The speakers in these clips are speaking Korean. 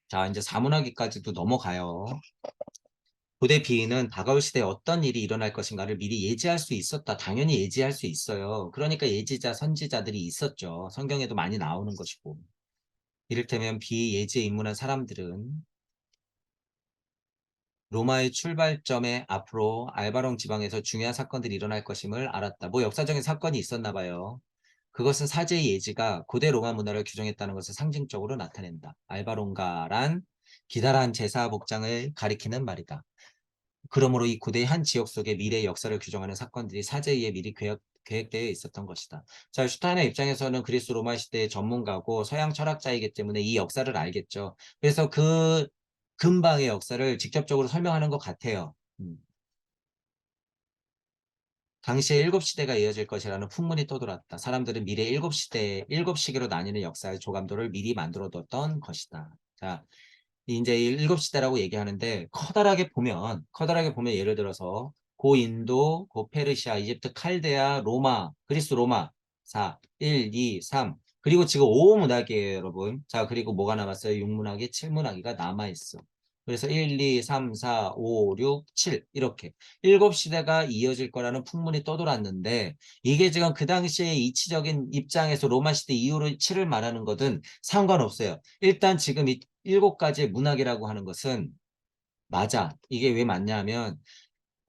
자, 이제 사문화기까지도 넘어가요. 고대 비인은 다가올 시대에 어떤 일이 일어날 것인가를 미리 예지할 수 있었다. 당연히 예지할 수 있어요. 그러니까 예지자, 선지자들이 있었죠. 성경에도 많이 나오는 것이고. 이를테면 비예지에 입문한 사람들은 로마의 출발점에 앞으로 알바롱 지방에서 중요한 사건들이 일어날 것임을 알았다. 뭐 역사적인 사건이 있었나 봐요. 그것은 사제의 예지가 고대 로마 문화를 규정했다는 것을 상징적으로 나타낸다. 알바롱가란 기다란 제사 복장을 가리키는 말이다. 그러므로 이 고대의 한 지역 속의 미래의 역사를 규정하는 사건들이 사제에 의해 미리 계획되어 있었던 것이다. 자, 슈타인의 입장에서는 그리스 로마 시대의 전문가고 서양 철학자이기 때문에 이 역사를 알겠죠. 그래서 그 근방의 역사를 직접적으로 설명하는 것 같아요. 당시에 일곱 시대가 이어질 것이라는 풍문이 떠돌았다. 사람들은 미래 일곱 시대, 일곱 시기로 나뉘는 역사의 조감도를 미리 만들어뒀던 것이다. 자, 이제 일곱 시대라고 얘기하는데 커다랗게 보면 예를 들어서 고인도, 고페르시아, 이집트, 칼데아, 로마, 그리스 로마 4, 1, 2, 3 그리고 지금 5 문학이에요, 여러분. 자, 그리고 뭐가 남았어요? 6 문학이, 7 문학이가 남아있어. 그래서 1, 2, 3, 4, 5, 6, 7 이렇게 일곱 시대가 이어질 거라는 풍문이 떠돌았는데 이게 지금 그 당시의 이치적인 입장에서 로마 시대 이후로 7을 말하는 것은 상관없어요. 일단 지금 이 일곱 가지의 문학이라고 하는 것은 맞아. 이게 왜 맞냐면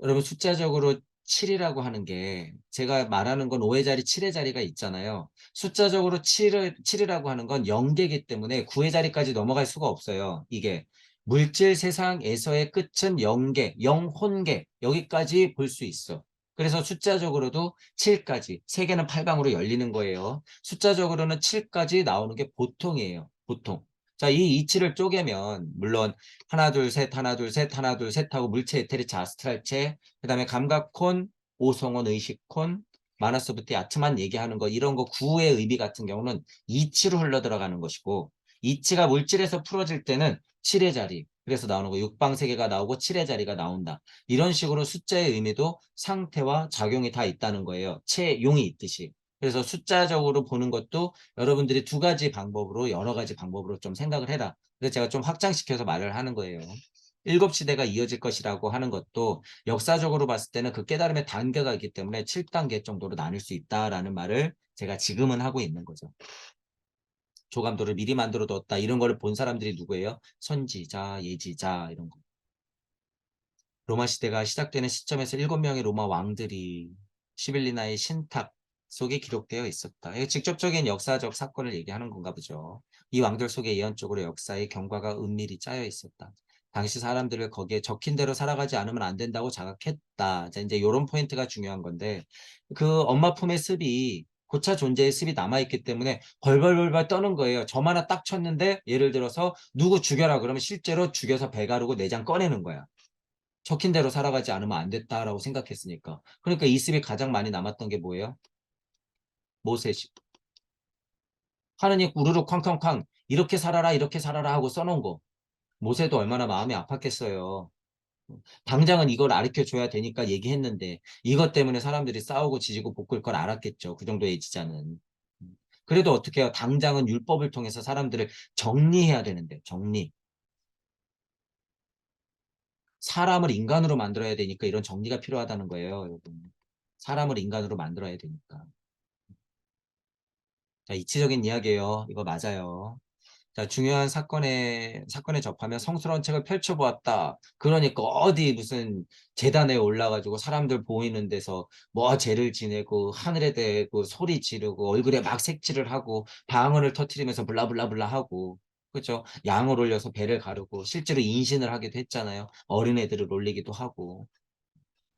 여러분 숫자적으로 7이라고 하는 게 제가 말하는 건 5의 자리, 7의 자리가 있잖아요. 숫자적으로 7이라고 하는 건 0개이기 때문에 9의 자리까지 넘어갈 수가 없어요. 이게 물질 세상에서의 끝은 0개, 영혼계 여기까지 볼 수 있어. 그래서 숫자적으로도 7까지, 세계는 8강으로 열리는 거예요. 숫자적으로는 7까지 나오는 게 보통이에요. 보통. 자, 이 이치를 쪼개면 물론 하나 둘 셋 하나 둘 셋 하나 둘 셋 하고 물체 에테리치 아스트랄체 그다음에 감각콘 오성원 의식콘 마나소부티 아트만 얘기하는 거 이런 거 구의 의미 같은 경우는 이치로 흘러 들어가는 것이고 이치가 물질에서 풀어질 때는 7의 자리 그래서 나오는 거 육방세계가 나오고 7의 자리가 나온다 이런 식으로 숫자의 의미도 상태와 작용이 다 있다는 거예요. 채용이 있듯이. 그래서 숫자적으로 보는 것도 여러분들이 두 가지 방법으로 여러 가지 방법으로 좀 생각을 해라. 그래서 제가 좀 확장시켜서 말을 하는 거예요. 일곱 시대가 이어질 것이라고 하는 것도 역사적으로 봤을 때는 그 깨달음의 단계가 있기 때문에 7단계 정도로 나눌 수 있다라는 말을 제가 지금은 하고 있는 거죠. 조감도를 미리 만들어 뒀다. 이런 거를 본 사람들이 누구예요? 선지자, 예지자 이런 거. 로마 시대가 시작되는 시점에서 7명의 로마 왕들이 시빌리나의 신탁 속에 기록되어 있었다. 이게 직접적인 역사적 사건을 얘기하는 건가 보죠. 이 왕들 속에 예언적으로 역사의 경과가 은밀히 짜여 있었다. 당시 사람들을 거기에 적힌 대로 살아가지 않으면 안 된다고 자각했다. 자, 이제 이런 포인트가 중요한 건데 그 엄마 품의 습이 고차 존재의 습이 남아있기 때문에 벌벌벌벌 떠는 거예요. 점 하나 딱 쳤는데 예를 들어서 누구 죽여라 그러면 실제로 죽여서 배 가르고 내장 꺼내는 거야. 적힌 대로 살아가지 않으면 안 됐다라고 생각했으니까. 그러니까 이습이 가장 많이 남았던 게 뭐예요? 모세시. 하느님 우르르 쾅쾅쾅 이렇게 살아라 하고 써놓은 거. 모세도 얼마나 마음이 아팠겠어요. 당장은 이걸 가르쳐 줘야 되니까 얘기했는데 이것 때문에 사람들이 싸우고 지지고 볶을 걸 알았겠죠. 그 정도의 지자는. 그래도 어떻게 해요? 당장은 율법을 통해서 사람들을 정리해야 되는데 정리. 사람을 인간으로 만들어야 되니까 이런 정리가 필요하다는 거예요, 여러분. 사람을 인간으로 만들어야 되니까. 자, 이치적인 이야기예요. 이거 맞아요. 자, 중요한 사건에 접하면 성스러운 책을 펼쳐보았다. 그러니까 어디 무슨 재단에 올라가지고 사람들 보이는 데서 뭐 죄를 지내고 하늘에 대고 소리 지르고 얼굴에 막 색칠을 하고 방언을 터트리면서 블라블라블라 하고 그렇죠? 양을 올려서 배를 가르고 실제로 인신을 하기도 했잖아요. 어린애들을 놀리기도 하고.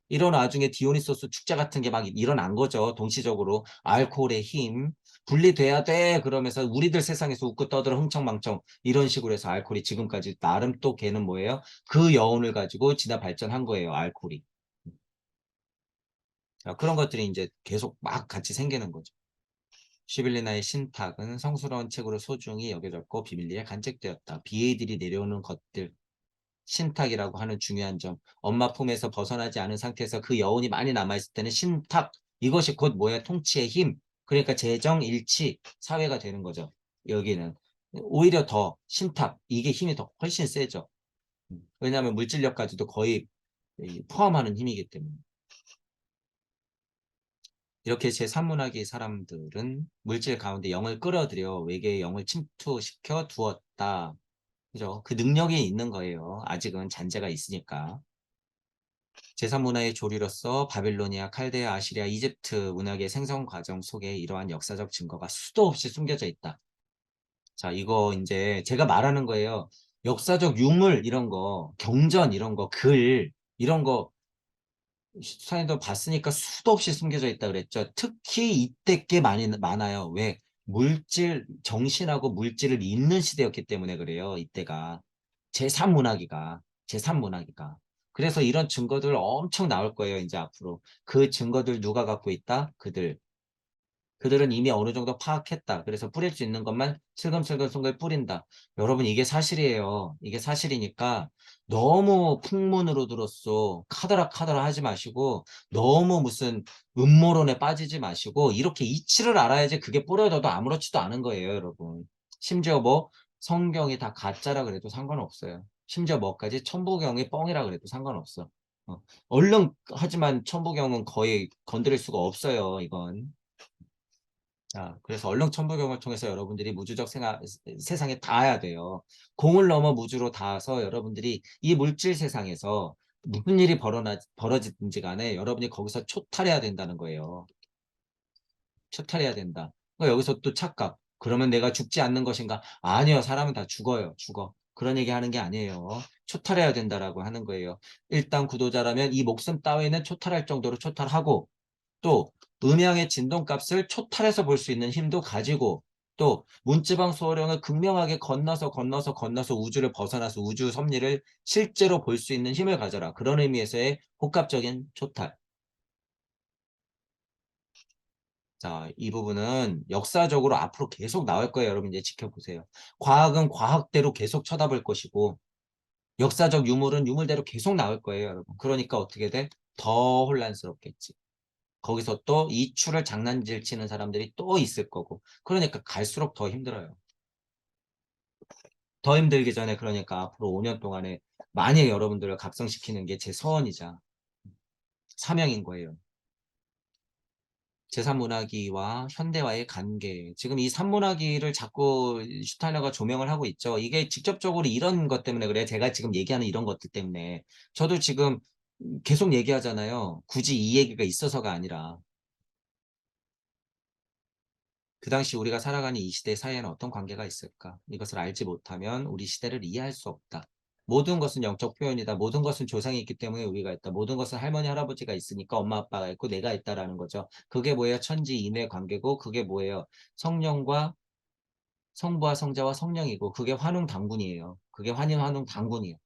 이런 와중에 디오니소스 축제 같은 게 막 일어난 거죠. 동시적으로 알코올의 힘 분리돼야 돼 그러면서 우리들 세상에서 웃고 떠들어 흥청망청 이런 식으로 해서 알코올이 지금까지 나름 또 걔는 뭐예요? 그 여운을 가지고 진화 발전한 거예요. 알코올이. 자, 그런 것들이 이제 계속 막 같이 생기는 거죠. 시빌리나의 신탁은 성스러운 책으로 소중히 여겨졌고 비밀리에 간직되었다. 비애들이 내려오는 것들 신탁이라고 하는 중요한 점. 엄마 품에서 벗어나지 않은 상태에서 그 여운이 많이 남아있을 때는 신탁. 이것이 곧 뭐야? 통치의 힘. 그러니까 재정, 일치, 사회가 되는 거죠. 여기는. 오히려 더 신탁 이게 힘이 더 훨씬 세죠. 왜냐하면 물질력까지도 거의 포함하는 힘이기 때문에. 이렇게 제3문학의 사람들은 물질 가운데 영을 끌어들여 외계의 영을 침투시켜 두었다. 그죠? 그 능력이 있는 거예요. 아직은 잔재가 있으니까. 제3문화의 조류로서 바빌로니아, 칼데아, 아시리아, 이집트 문학의 생성 과정 속에 이러한 역사적 증거가 수도 없이 숨겨져 있다. 자, 이거 이제 제가 말하는 거예요. 역사적 유물 이런 거, 경전 이런 거, 글 이런 거 수사에도 봤으니까 수도 없이 숨겨져 있다 그랬죠. 특히 이때 꽤 많아요. 왜? 물질, 정신하고 물질을 잇는 시대였기 때문에 그래요. 이때가. 제3문화기가. 제3문화기가. 그래서 이런 증거들 엄청 나올 거예요. 이제 앞으로. 그 증거들 누가 갖고 있다? 그들. 그들은 이미 어느 정도 파악했다. 그래서 뿌릴 수 있는 것만 슬금슬금 뿌린다. 여러분 이게 사실이에요. 이게 사실이니까 너무 풍문으로 들었어. 카더라 하지 마시고 너무 무슨 음모론에 빠지지 마시고 이렇게 이치를 알아야지 그게 뿌려져도 아무렇지도 않은 거예요, 여러분. 심지어 뭐 성경이 다 가짜라 그래도 상관없어요. 심지어 뭐까지 천부경이 뻥이라 그래도 상관없어. 얼른 하지만 천부경은 거의 건드릴 수가 없어요, 이건. 자, 그래서 얼렁천부경을 통해서 여러분들이 무주적 세상에 닿아야 돼요. 공을 넘어 무주로 닿아서 여러분들이 이 물질 세상에서 무슨 일이 벌어지든지 간에 여러분이 거기서 초탈해야 된다는 거예요. 초탈해야 된다. 그러니까 여기서 또 착각. 그러면 내가 죽지 않는 것인가? 아니요. 사람은 다 죽어요. 죽어. 그런 얘기 하는 게 아니에요. 초탈해야 된다라고 하는 거예요. 일단 구도자라면 이 목숨 따위는 초탈할 정도로 초탈하고 또 음양의 진동값을 초탈해서 볼 수 있는 힘도 가지고 또 문지방 수호령을 극명하게 건너서 우주를 벗어나서 우주 섭리를 실제로 볼 수 있는 힘을 가져라. 그런 의미에서의 복합적인 초탈. 자, 이 부분은 역사적으로 앞으로 계속 나올 거예요. 여러분 이제 지켜보세요. 과학은 과학대로 계속 쳐다볼 것이고 역사적 유물은 유물대로 계속 나올 거예요. 여러분. 그러니까 어떻게 돼? 더 혼란스럽겠지. 거기서 또 이추를 장난질 치는 사람들이 또 있을 거고. 그러니까 갈수록 더 힘들어요. 더 힘들기 전에 그러니까 앞으로 5년 동안에 많이 여러분들을 각성시키는 게 제 서원이자 사명인 거예요. 제3문화기와 현대와의 관계. 지금 이 3문화기를 자꾸 슈타이너가 조명을 하고 있죠. 이게 직접적으로 이런 것 때문에 그래. 제가 지금 얘기하는 이런 것들 때문에. 저도 지금 계속 얘기하잖아요. 굳이 이 얘기가 있어서가 아니라. 그 당시 우리가 살아가는 이 시대 사이에는 어떤 관계가 있을까? 이것을 알지 못하면 우리 시대를 이해할 수 없다. 모든 것은 영적 표현이다. 모든 것은 조상이 있기 때문에 우리가 있다. 모든 것은 할머니, 할아버지가 있으니까 엄마, 아빠가 있고 내가 있다라는 거죠. 그게 뭐예요? 천지 인의 관계고 그게 뭐예요? 성령과 성부와 성자와 성령이고 그게 환웅 당군이에요. 그게 환웅 당군이에요.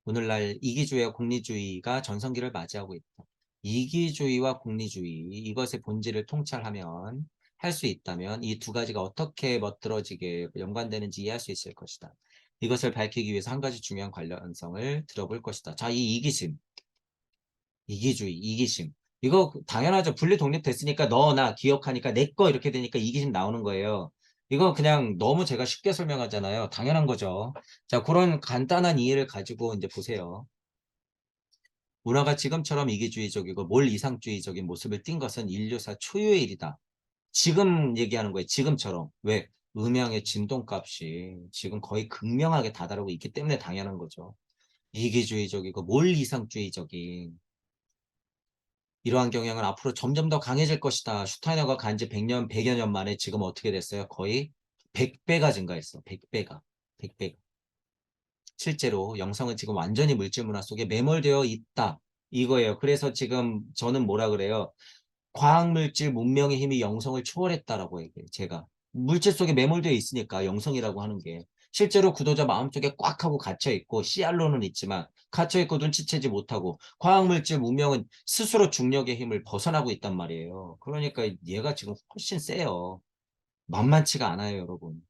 오늘날 이기주의와 공리주의가 전성기를 맞이하고 있다. 이기주의와 공리주의 이것의 본질을 통찰하면 할 수 있다면 이 두 가지가 어떻게 멋들어지게 연관되는지 이해할 수 있을 것이다. 이것을 밝히기 위해서 한 가지 중요한 관련성을 들어볼 것이다. 자, 이 이기심, 이기주의, 이기심. 이거 당연하죠. 분리 독립됐으니까 너, 나 기억하니까 내 거 이렇게 되니까 이기심 나오는 거예요. 이거 그냥 너무 제가 쉽게 설명하잖아요. 당연한 거죠. 자, 그런 간단한 이해를 가지고 이제 보세요. 문화가 지금처럼 이기주의적이고 몰 이상주의적인 모습을 띈 것은 인류사 초유의 일이다. 지금 얘기하는 거예요. 지금처럼. 왜? 음향의 진동값이 지금 거의 극명하게 다다르고 있기 때문에 당연한 거죠. 이기주의적이고 몰 이상주의적인 이러한 경향은 앞으로 점점 더 강해질 것이다. 슈타이너가 간지 100년, 100여 년 만에 지금 어떻게 됐어요? 거의 100배가 증가했어. 100배가. 100배가. 실제로 영성은 지금 완전히 물질 문화 속에 매몰되어 있다. 이거예요. 그래서 지금 저는 뭐라 그래요? 과학물질 문명의 힘이 영성을 초월했다라고 얘기해요. 제가. 물질 속에 매몰되어 있으니까 영성이라고 하는 게. 실제로 구도자 마음속에 꽉 하고 갇혀있고 씨알로는 있지만 갇혀있고 눈치채지 못하고 과학물질 문명은 스스로 중력의 힘을 벗어나고 있단 말이에요. 그러니까 얘가 지금 훨씬 세요. 만만치가 않아요, 여러분.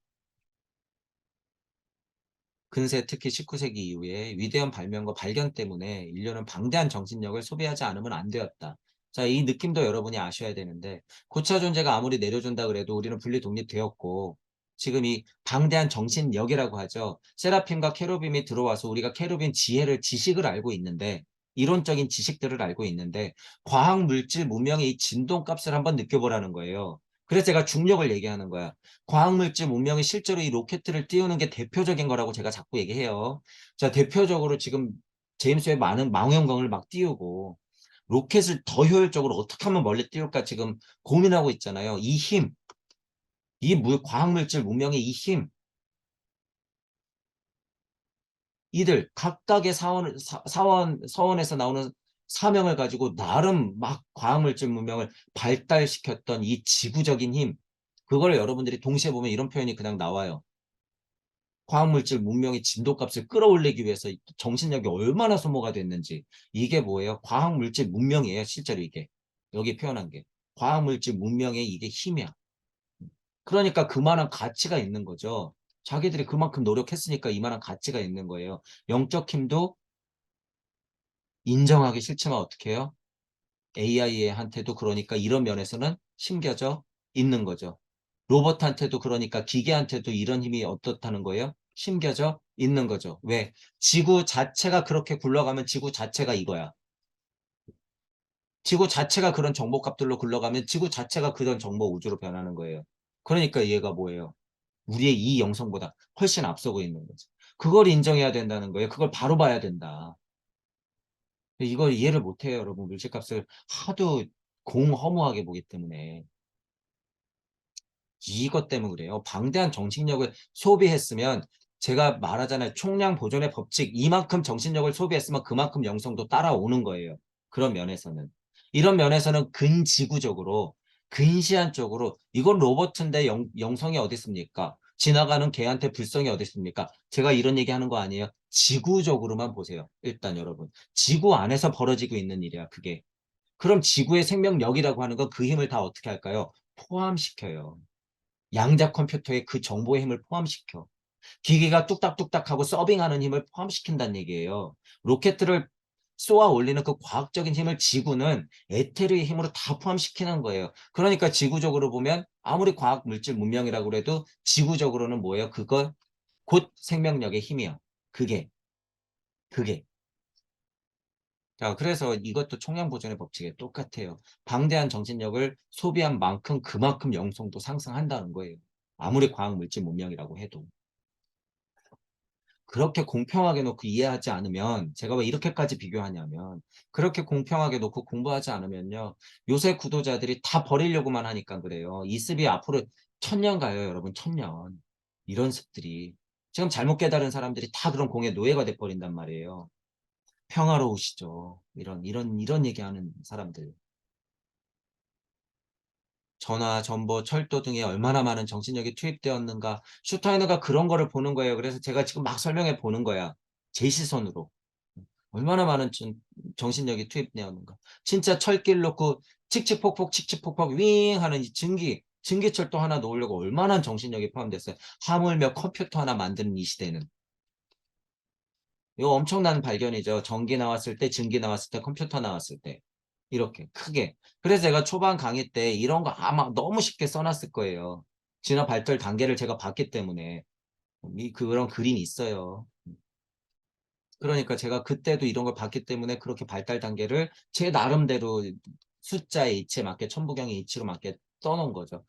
근세 특히 19세기 이후에 위대한 발명과 발견 때문에 인류는 방대한 정신력을 소비하지 않으면 안 되었다. 자, 이 느낌도 여러분이 아셔야 되는데 고차 존재가 아무리 내려준다 그래도 우리는 분리 독립되었고 지금 이 방대한 정신력이라고 하죠. 세라핌과 케루빔이 들어와서 우리가 케루빔 지혜를 지식을 알고 있는데 이론적인 지식들을 알고 있는데 과학 물질 문명의 이 진동값을 한번 느껴보라는 거예요. 그래서 제가 중력을 얘기하는 거야. 과학 물질 문명이 실제로 이 로켓을 띄우는 게 대표적인 거라고 제가 자꾸 얘기해요. 자, 대표적으로 지금 제임스 웹 많은 망원경을 막 띄우고 로켓을 더 효율적으로 어떻게 하면 멀리 띄울까 지금 고민하고 있잖아요. 이 힘, 이 과학물질 문명의 이 힘, 이들 각각의 서원에서 나오는 사명을 가지고 나름 막 과학물질 문명을 발달시켰던 이 지구적인 힘, 그걸 여러분들이 동시에 보면 이런 표현이 그냥 나와요. 과학물질 문명의 진도값을 끌어올리기 위해서 정신력이 얼마나 소모가 됐는지. 이게 뭐예요? 과학물질 문명이에요. 실제로 이게. 여기 표현한 게. 과학물질 문명의 이게 힘이야. 그러니까 그만한 가치가 있는 거죠. 자기들이 그만큼 노력했으니까 이만한 가치가 있는 거예요. 영적 힘도 인정하기 싫지만 어떻게 해요? AI한테도 그러니까 이런 면에서는 심겨져 있는 거죠. 로봇한테도 그러니까 기계한테도 이런 힘이 어떻다는 거예요? 심겨져 있는 거죠. 왜? 지구 자체가 그렇게 굴러가면 지구 자체가 이거야. 지구 자체가 그런 정보값들로 굴러가면 지구 자체가 그런 정보 우주로 변하는 거예요. 그러니까 얘가 뭐예요? 우리의 이 영성보다 훨씬 앞서고 있는 거지. 그걸 인정해야 된다는 거예요. 그걸 바로 봐야 된다. 이걸 이해를 못해요, 여러분. 물질값을 하도 공허무하게 보기 때문에. 이것 때문에 그래요. 방대한 정신력을 소비했으면 제가 말하잖아요. 총량 보존의 법칙. 이만큼 정신력을 소비했으면 그만큼 영성도 따라오는 거예요. 그런 면에서는. 이런 면에서는 근지구적으로 근시안적으로 이건 로버트인데 영성이 어디 있습니까? 지나가는 개한테 불성이 어디 있습니까? 제가 이런 얘기하는 거 아니에요. 지구적으로만 보세요. 일단 여러분. 지구 안에서 벌어지고 있는 일이야. 그게. 그럼 지구의 생명력이라고 하는 건 그 힘을 다 어떻게 할까요? 포함시켜요. 양자 컴퓨터에 그 정보의 힘을 포함시켜. 기기가 뚝딱뚝딱하고 서빙하는 힘을 포함시킨다는 얘기예요. 로켓들을 쏘아 올리는 그 과학적인 힘을 지구는 에테르의 힘으로 다 포함시키는 거예요. 그러니까 지구적으로 보면 아무리 과학 물질 문명이라고 해도 지구적으로는 뭐예요? 그거 곧 생명력의 힘이야. 그게 그게. 자, 그래서 이것도 총량 보존의 법칙에 똑같아요. 방대한 정신력을 소비한 만큼 그만큼 영성도 상승한다는 거예요. 아무리 과학 물질 문명이라고 해도. 그렇게 공평하게 놓고 이해하지 않으면 제가 왜 이렇게까지 비교하냐면 그렇게 공평하게 놓고 공부하지 않으면요. 요새 구도자들이 다 버리려고만 하니까 그래요. 이 습이 앞으로 1000년 가요, 여러분. 1000년. 이런 습들이. 지금 잘못 깨달은 사람들이 다 그런 공의 노예가 돼 버린단 말이에요. 평화로우시죠. 이런 얘기하는 사람들. 전화, 정보, 철도 등에 얼마나 많은 정신력이 투입되었는가. 슈타이너가 그런 거를 보는 거예요. 그래서 제가 지금 막 설명해 보는 거야. 제 시선으로. 얼마나 많은 정신력이 투입되었는가. 진짜 철길 놓고 칙칙폭폭 칙칙폭폭 윙 하는 이 증기철도 하나 놓으려고 얼마나 정신력이 포함됐어요. 하물며 컴퓨터 하나 만드는 이 시대는. 이거 엄청난 발견이죠. 전기 나왔을 때, 증기 나왔을 때, 컴퓨터 나왔을 때. 이렇게 크게. 그래서 제가 초반 강의 때 이런 거 아마 너무 쉽게 써놨을 거예요. 진화 발달 단계를 제가 봤기 때문에. 그런 그림이 있어요. 그러니까 제가 그때도 이런 걸 봤기 때문에 그렇게 발달 단계를 제 나름대로 숫자의 이치에 맞게 천부경의 이치로 맞게 써놓은 거죠.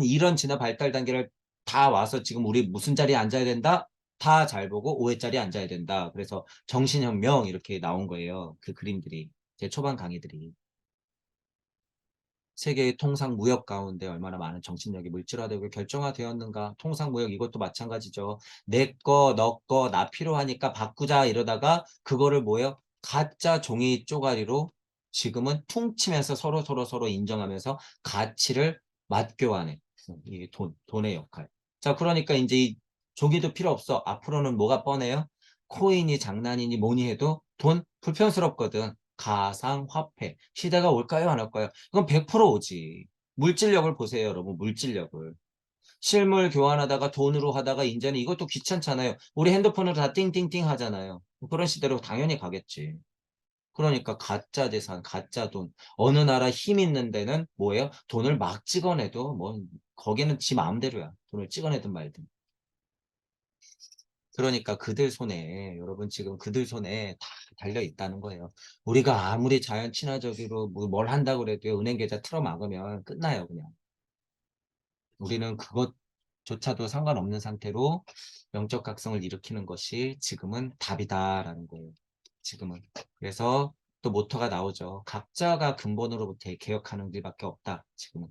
이런 진화 발달 단계를 다 와서 지금 우리 무슨 자리에 앉아야 된다? 다 잘 보고 5회 자리에 앉아야 된다. 그래서 정신혁명 이렇게 나온 거예요. 그 그림들이. 제 초반 강의들이. 세계의 통상 무역 가운데 얼마나 많은 정신력이 물질화되고 결정화되었는가. 통상 무역 이것도 마찬가지죠. 내 거, 너 거, 나 필요하니까 바꾸자 이러다가 그거를 뭐예요? 가짜 종이 쪼가리로 지금은 퉁치면서 서로 인정하면서 가치를 맞교환해. 이게 돈의 역할. 자, 그러니까 이제 이 종이도 필요 없어. 앞으로는 뭐가 뻔해요? 코인이 장난이니 뭐니 해도 돈 불편스럽거든. 가상화폐. 시대가 올까요? 안 올까요? 그건 100% 오지. 물질력을 보세요, 여러분. 물질력을. 실물 교환하다가 돈으로 하다가 이제는 이것도 귀찮잖아요. 우리 핸드폰으로 다 띵띵띵 하잖아요. 그런 시대로 당연히 가겠지. 그러니까 가짜 재산, 가짜 돈. 어느 나라 힘 있는 데는 뭐예요? 돈을 막 찍어내도 뭐 거기는 지 마음대로야. 돈을 찍어내든 말든. 그러니까 그들 손에 여러분 지금 그들 손에 다 달려 있다는 거예요. 우리가 아무리 자연 친화적으로 뭐 뭘 한다고 그래도 은행 계좌 틀어 막으면 끝나요, 그냥. 우리는 그것조차도 상관없는 상태로 영적 각성을 일으키는 것이 지금은 답이다라는 거예요. 지금은. 그래서 또 모토가 나오죠. 각자가 근본으로부터 개혁하는 길밖에 없다. 지금은.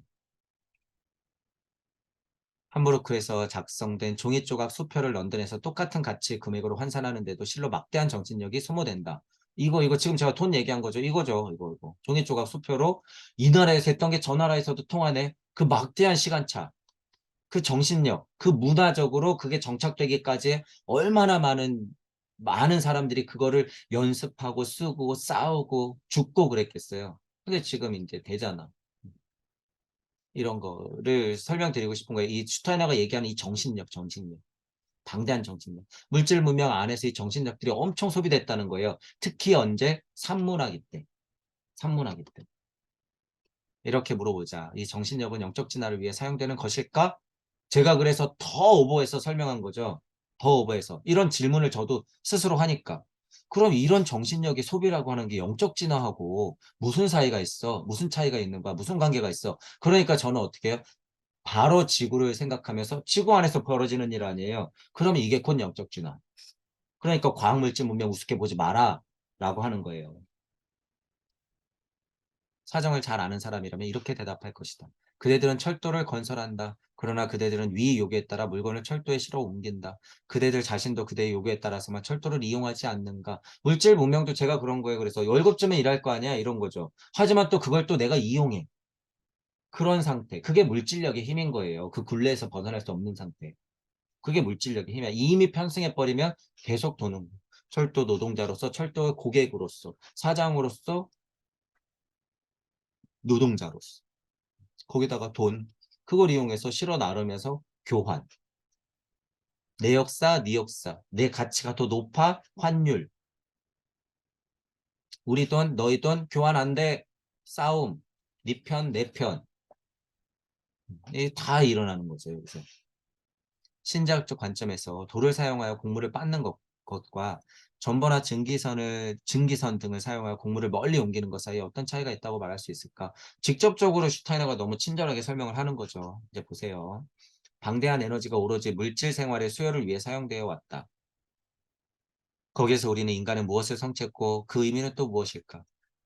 함부르크에서 작성된 종이 조각 수표를 런던에서 똑같은 가치 금액으로 환산하는데도 실로 막대한 정신력이 소모된다. 이거 지금 제가 돈 얘기한 거죠. 이거죠. 이거. 종이 조각 수표로 이 나라에서 했던 게 저 나라에서도 통하네. 그 막대한 시간차. 그 정신력, 그 문화적으로 그게 정착되기까지 얼마나 많은 사람들이 그거를 연습하고 쓰고 싸우고 죽고 그랬겠어요. 근데 지금 이제 되잖아. 이런 거를 설명드리고 싶은 거예요. 이 슈타이너가 얘기하는 이 정신력. 방대한 정신력. 물질 문명 안에서 이 정신력들이 엄청 소비됐다는 거예요. 특히 언제? 산문학일 때. 산문학일 때. 이렇게 물어보자. 이 정신력은 영적 진화를 위해 사용되는 것일까? 제가 그래서 더 오버해서 설명한 거죠. 더 오버해서. 이런 질문을 저도 스스로 하니까. 그럼 이런 정신력의 소비라고 하는 게 영적 진화하고 무슨 사이가 있어? 무슨 차이가 있는 거야? 무슨 관계가 있어? 그러니까 저는 어떻게 해요? 바로 지구를 생각하면서 지구 안에서 벌어지는 일 아니에요. 그러면 이게 곧 영적 진화. 그러니까 과학물질 문명 우습게 보지 마라 라고 하는 거예요. 사정을 잘 아는 사람이라면 이렇게 대답할 것이다. 그대들은 철도를 건설한다. 그러나 그대들은 위 요구에 따라 물건을 철도에 실어 옮긴다. 그대들 자신도 그대의 요구에 따라서만 철도를 이용하지 않는가. 물질 문명도 제가 그런 거예요. 그래서 월급 주면 일할 거 아니야 이런 거죠. 하지만 또 그걸 또 내가 이용해. 그런 상태. 그게 물질력의 힘인 거예요. 그 굴레에서 벗어날 수 없는 상태. 그게 물질력의 힘이야. 이미 편승해버리면 계속 도는 거예요. 철도 노동자로서 철도 고객으로서 사장으로서 노동자로서. 거기다가 돈, 그걸 이용해서 실어 나르면서 교환. 내 역사, 네 역사. 내 가치가 더 높아, 환율. 우리 돈, 너희 돈, 교환 안 돼. 싸움. 네 편, 내 편. 이게 다 일어나는 거죠, 여기서. 신자유적 관점에서 돌을 사용하여 곡물을 빻는 것과 전보나 증기선 등을 사용하여 곡물을 멀리 옮기는 것 사이에 어떤 차이가 있다고 말할 수 있을까? 직접적으로 슈타이너가 너무 친절하게 설명을 하는 거죠. 이제 보세요. 방대한 에너지가 오로지 물질 생활의 수요를 위해 사용되어 왔다. 거기에서 우리는 인간은 무엇을 성취했고 그 의미는 또 무엇일까?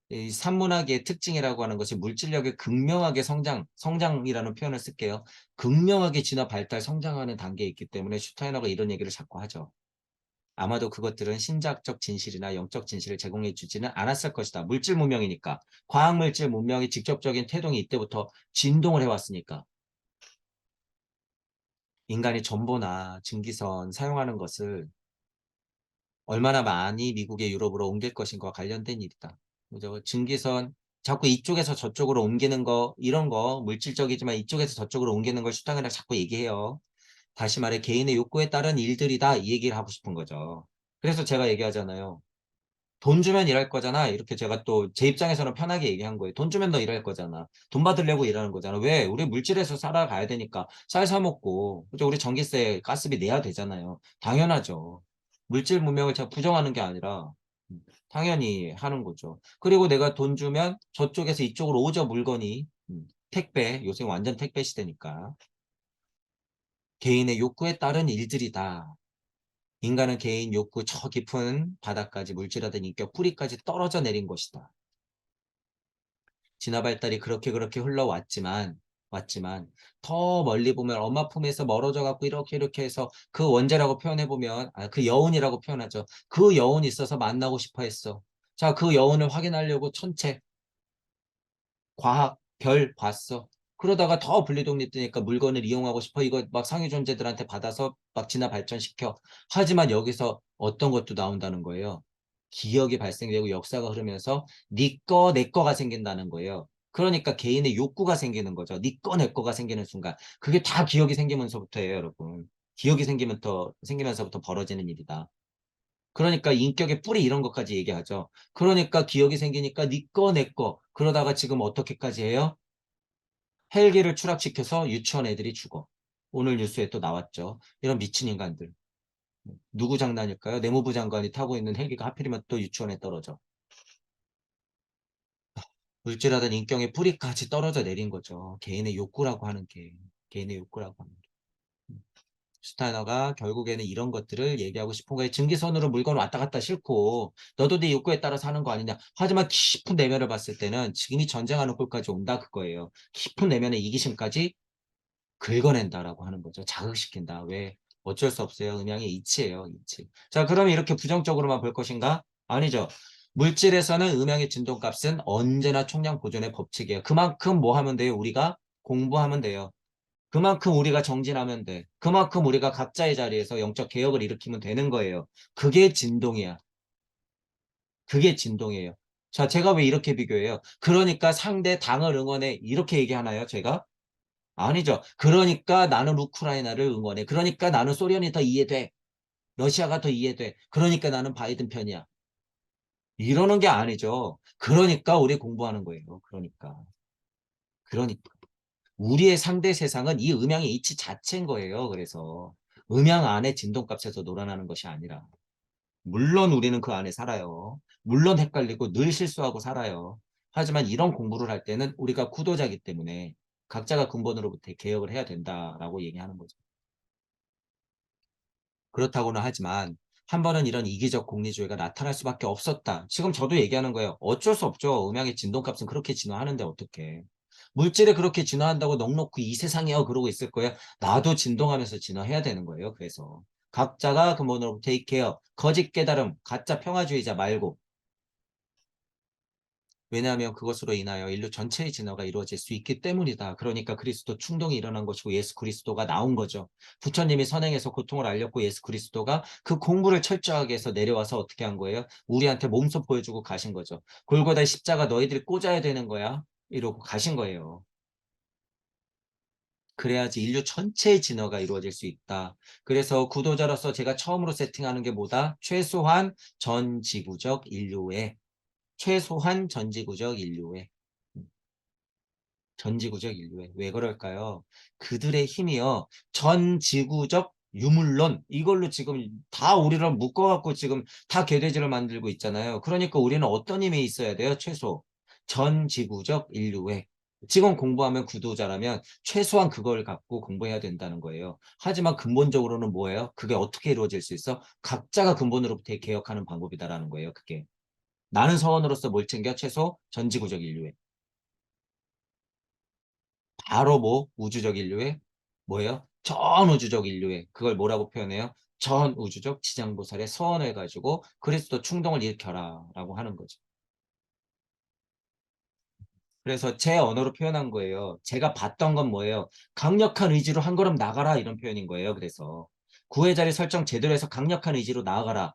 이 산문학의 특징이라고 하는 것이 물질력의 극명하게 성장이라는 표현을 쓸게요. 극명하게 진화, 발달, 성장하는 단계에 있기 때문에 슈타이너가 이런 얘기를 자꾸 하죠. 아마도 그것들은 신자적 진실이나 영적 진실을 제공해 주지는 않았을 것이다. 물질 문명이니까. 과학물질 문명의 직접적인 태동이 이때부터 진동을 해왔으니까. 인간이 전보나 증기선 사용하는 것을 얼마나 많이 미국의 유럽으로 옮길 것인가 관련된 일이다. 그죠? 증기선 자꾸 이쪽에서 저쪽으로 옮기는 거 이런 거 물질적이지만 이쪽에서 저쪽으로 옮기는 걸 슈타인이랑 자꾸 얘기해요. 다시 말해 개인의 욕구에 따른 일들이다 이 얘기를 하고 싶은 거죠. 그래서 제가 얘기하잖아요. 돈 주면 일할 거잖아. 이렇게 제가 또 제 입장에서는 편하게 얘기한 거예요. 돈 주면 너 일할 거잖아. 돈 받으려고 일하는 거잖아. 왜? 우리 물질에서 살아가야 되니까 쌀 사 먹고 그죠? 우리 전기세, 가스비 내야 되잖아요. 당연하죠. 물질 문명을 제가 부정하는 게 아니라 당연히 하는 거죠. 그리고 내가 돈 주면 저쪽에서 이쪽으로 오죠, 물건이. 택배, 요새 완전 택배 시대니까. 개인의 욕구에 따른 일들이다. 인간은 개인 욕구 저 깊은 바닥까지 물질하던 인격 뿌리까지 떨어져 내린 것이다. 진화 발달이 그렇게 왔지만 더 멀리 보면 엄마 품에서 멀어져 갖고 이렇게 해서 그 원죄라고 표현해 보면 그 여운이라고 표현하죠. 그 여운이 있어서 만나고 싶어 했어. 자, 그 여운을 확인하려고 천체 과학, 별 봤어. 그러다가 더 분리독립 되니까 물건을 이용하고 싶어. 이거 막 상위 존재들한테 받아서 막 진화 발전시켜. 하지만 여기서 어떤 것도 나온다는 거예요. 기억이 발생되고 역사가 흐르면서 네 거, 내 거가 생긴다는 거예요. 그러니까 개인의 욕구가 생기는 거죠. 네 거, 내 거가 생기는 순간. 그게 다 기억이 생기면서부터예요, 여러분. 기억이 생기면서부터 벌어지는 일이다. 그러니까 인격의 뿌리 이런 것까지 얘기하죠. 그러니까 기억이 생기니까 네 거, 내 거. 그러다가 지금 어떻게까지 해요? 헬기를 추락시켜서 유치원 애들이 죽어. 오늘 뉴스에 또 나왔죠. 이런 미친 인간들. 누구 장난일까요? 내무부 장관이 타고 있는 헬기가 하필이면 또 유치원에 떨어져. 물질하던 인격의 뿌리까지 떨어져 내린 거죠. 개인의 욕구라고 하는 게. 개인의 욕구라고 하는 게. 슈타이너가 결국에는 이런 것들을 얘기하고 싶은 거예요. 증기선으로 물건 왔다 갔다 싫고 너도 네 욕구에 따라 사는 거 아니냐. 하지만 깊은 내면을 봤을 때는 지금이 전쟁하는 꼴까지 온다 그거예요. 깊은 내면의 이기심까지 긁어낸다라고 하는 거죠. 자극시킨다. 왜? 어쩔 수 없어요. 음양의 이치예요. 이치. 자, 그러면 이렇게 부정적으로만 볼 것인가? 아니죠. 물질에서는 음양의 진동값은 언제나 총량 보존의 법칙이에요. 그만큼 뭐 하면 돼요? 우리가 공부하면 돼요. 그만큼 우리가 정진하면 돼. 그만큼 우리가 각자의 자리에서 영적 개혁을 일으키면 되는 거예요. 그게 진동이야. 그게 진동이에요. 자, 제가 왜 이렇게 비교해요? 그러니까 상대 당을 응원해. 이렇게 얘기하나요, 제가? 아니죠. 그러니까 나는 우크라이나를 응원해. 그러니까 나는 소련이 더 이해돼. 러시아가 더 이해돼. 그러니까 나는 바이든 편이야. 이러는 게 아니죠. 그러니까 우리 공부하는 거예요. 그러니까. 그러니까. 우리의 상대 세상은 이 음양의 이치 자체인 거예요. 그래서 음양 안에 진동값에서 놀아나는 것이 아니라. 물론 우리는 그 안에 살아요. 물론 헷갈리고 늘 실수하고 살아요. 하지만 이런 공부를 할 때는 우리가 구도자이기 때문에 각자가 근본으로부터 개혁을 해야 된다라고 얘기하는 거죠. 그렇다고는 하지만 한 번은 이런 이기적 공리주의가 나타날 수밖에 없었다. 지금 저도 얘기하는 거예요. 어쩔 수 없죠. 음양의 진동값은 그렇게 진화하는데 어떡해. 물질에 그렇게 진화한다고 넋놓고 이 세상이야 그러고 있을 거예요. 나도 진동하면서 진화해야 되는 거예요. 그래서 각자가 근본으로 테이크 케어, 거짓 깨달음, 가짜 평화주의자 말고 왜냐하면 그것으로 인하여 인류 전체의 진화가 이루어질 수 있기 때문이다. 그러니까 그리스도 충동이 일어난 것이고 예수 그리스도가 나온 거죠. 부처님이 선행해서 고통을 알렸고 예수 그리스도가 그 공부를 철저하게 해서 내려와서 어떻게 한 거예요? 우리한테 몸소 보여주고 가신 거죠. 골고다의 십자가 너희들이 꽂아야 되는 거야. 이러고 가신 거예요. 그래야지 인류 전체의 진화가 이루어질 수 있다. 그래서 구도자로서 제가 처음으로 세팅하는 게 뭐다? 최소한 전지구적 인류에 전지구적 인류에 왜 그럴까요? 그들의 힘이요. 전지구적 유물론 이걸로 지금 다 우리를 묶어갖고 지금 다 개돼지를 만들고 있잖아요. 그러니까 우리는 어떤 힘이 있어야 돼요? 최소 전지구적 인류에 지금 공부하면 구도자라면 최소한 그걸 갖고 공부해야 된다는 거예요. 하지만 근본적으로는 뭐예요? 그게 어떻게 이루어질 수 있어? 각자가 근본으로부터 개혁하는 방법이다라는 거예요. 그게 나는 서원으로서 뭘 챙겨? 최소 전지구적 인류에 바로 뭐 우주적 인류의 뭐예요? 전 우주적 인류의 그걸 뭐라고 표현해요? 전 우주적 지장보살의 서원을 가지고 그리스도 충동을 일으켜라 라고 하는 거죠. 그래서 제 언어로 표현한 거예요. 제가 봤던 건 뭐예요? 강력한 의지로 한 걸음 나가라 이런 표현인 거예요. 그래서 구의 자리 설정 제대로 해서 강력한 의지로 나아가라.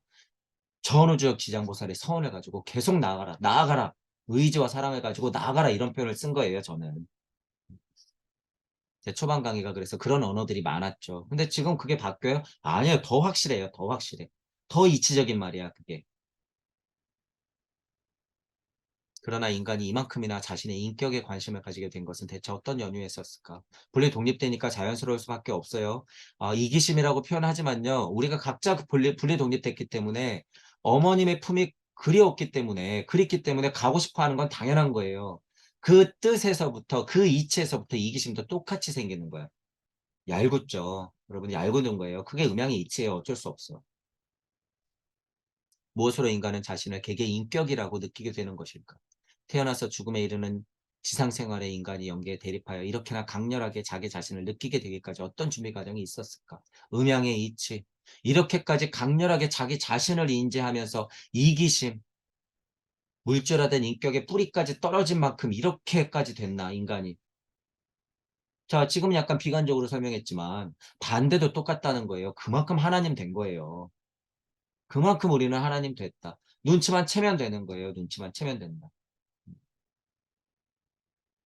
전 우주적 지장보살의 서원을 가지고 계속 나아가라. 나아가라. 의지와 사랑을 가지고 나아가라 이런 표현을 쓴 거예요. 저는. 제 초반 강의가 그래서 그런 언어들이 많았죠. 근데 지금 그게 바뀌어요? 아니요. 더 확실해요. 더 확실해. 더 이치적인 말이야, 그게. 그러나 인간이 이만큼이나 자신의 인격에 관심을 가지게 된 것은 대체 어떤 연유였었을까? 분리 독립되니까 자연스러울 수밖에 없어요. 이기심이라고 표현하지만요. 우리가 각자 분리 독립됐기 때문에 어머님의 품이 그리웠기 때문에 그립기 때문에 가고 싶어 하는 건 당연한 거예요. 그 뜻에서부터 그 이치에서부터 이기심도 똑같이 생기는 거야. 얄궂죠. 여러분이 얄궂은 거예요. 그게 음양의 이치예요. 어쩔 수 없어. 무엇으로 인간은 자신을 개개의 인격이라고 느끼게 되는 것일까? 태어나서 죽음에 이르는 지상생활의 인간이 연계에 대립하여 이렇게나 강렬하게 자기 자신을 느끼게 되기까지 어떤 준비 과정이 있었을까? 음양의 이치. 이렇게까지 강렬하게 자기 자신을 인지하면서 이기심, 물질화된 인격의 뿌리까지 떨어진 만큼 이렇게까지 됐나, 인간이. 자, 지금 약간 비관적으로 설명했지만 반대도 똑같다는 거예요. 그만큼 하나님 된 거예요. 그만큼 우리는 하나님 됐다. 눈치만 채면 되는 거예요. 눈치만 채면 된다.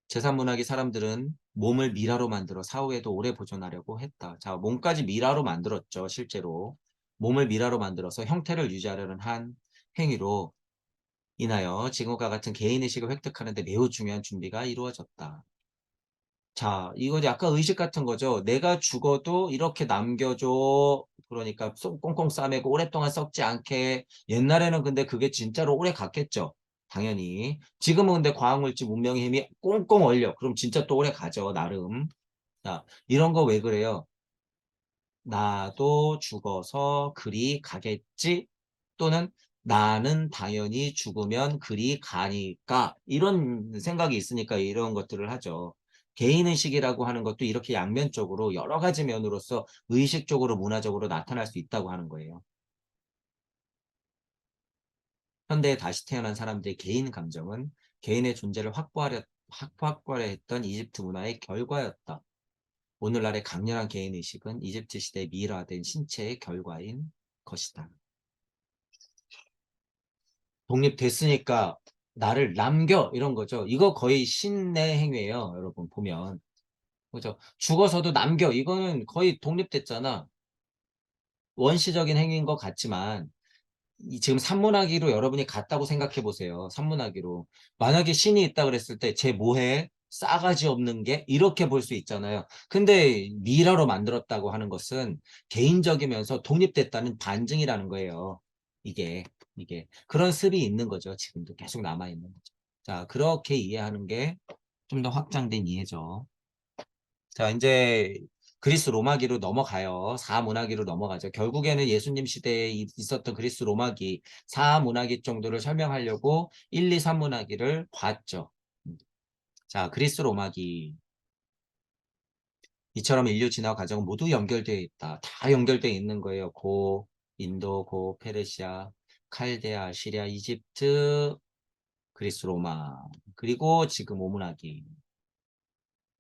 제산문학의 사람들은 몸을 미라로 만들어 사후에도 오래 보존하려고 했다. 자, 몸까지 미라로 만들었죠. 실제로. 몸을 미라로 만들어서 형태를 유지하려는 한 행위로 인하여 지금과 같은 개인의식을 획득하는 데 매우 중요한 준비가 이루어졌다. 자, 이거 약간 의식 같은 거죠. 내가 죽어도 이렇게 남겨줘. 그러니까 꽁꽁 싸매고 오랫동안 썩지 않게. 옛날에는 근데 그게 진짜로 오래 갔겠죠. 당연히. 지금은 근데 과학물질 문명의 힘이 꽁꽁 얼려. 그럼 진짜 또 오래 가죠. 나름. 자, 이런 거 왜 그래요? 나도 죽어서 그리 가겠지? 또는 나는 당연히 죽으면 그리 가니까 이런 생각이 있으니까 이런 것들을 하죠. 개인의식이라고 하는 것도 이렇게 양면적으로 여러 가지 면으로서 의식적으로 문화적으로 나타날 수 있다고 하는 거예요. 현대에 다시 태어난 사람들의 개인 감정은 개인의 존재를 확보하려 했던 이집트 문화의 결과였다. 오늘날의 강렬한 개인의식은 이집트 시대에 미라된 신체의 결과인 것이다. 독립됐으니까 나를 남겨 이런 거죠. 이거 거의 신의 행위예요. 여러분 보면. 그죠? 죽어서도 남겨. 이거는 거의 독립됐잖아. 원시적인 행위인 것 같지만 지금 산문하기로 여러분이 같다고 생각해 보세요. 산문하기로. 만약에 신이 있다 그랬을 때 쟤 뭐해? 싸가지 없는 게 이렇게 볼 수 있잖아요. 근데 미라로 만들었다고 하는 것은 개인적이면서 독립됐다는 반증이라는 거예요. 이게 그런 습이 있는 거죠. 지금도 계속 남아 있는 거죠. 자, 그렇게 이해하는 게 좀 더 확장된 이해죠. 자, 이제 그리스 로마기로 넘어가요. 사문화기로 넘어가죠. 결국에는 예수님 시대에 있었던 그리스 로마기, 사문화기 정도를 설명하려고 1, 2, 3문화기를 봤죠. 자, 그리스 로마기. 이처럼 인류 진화 과정은 모두 연결되어 있다. 다 연결되어 있는 거예요. 고 인도, 고 페르시아, 칼데아, 시리아, 이집트, 그리스 로마. 그리고 지금 오문화기.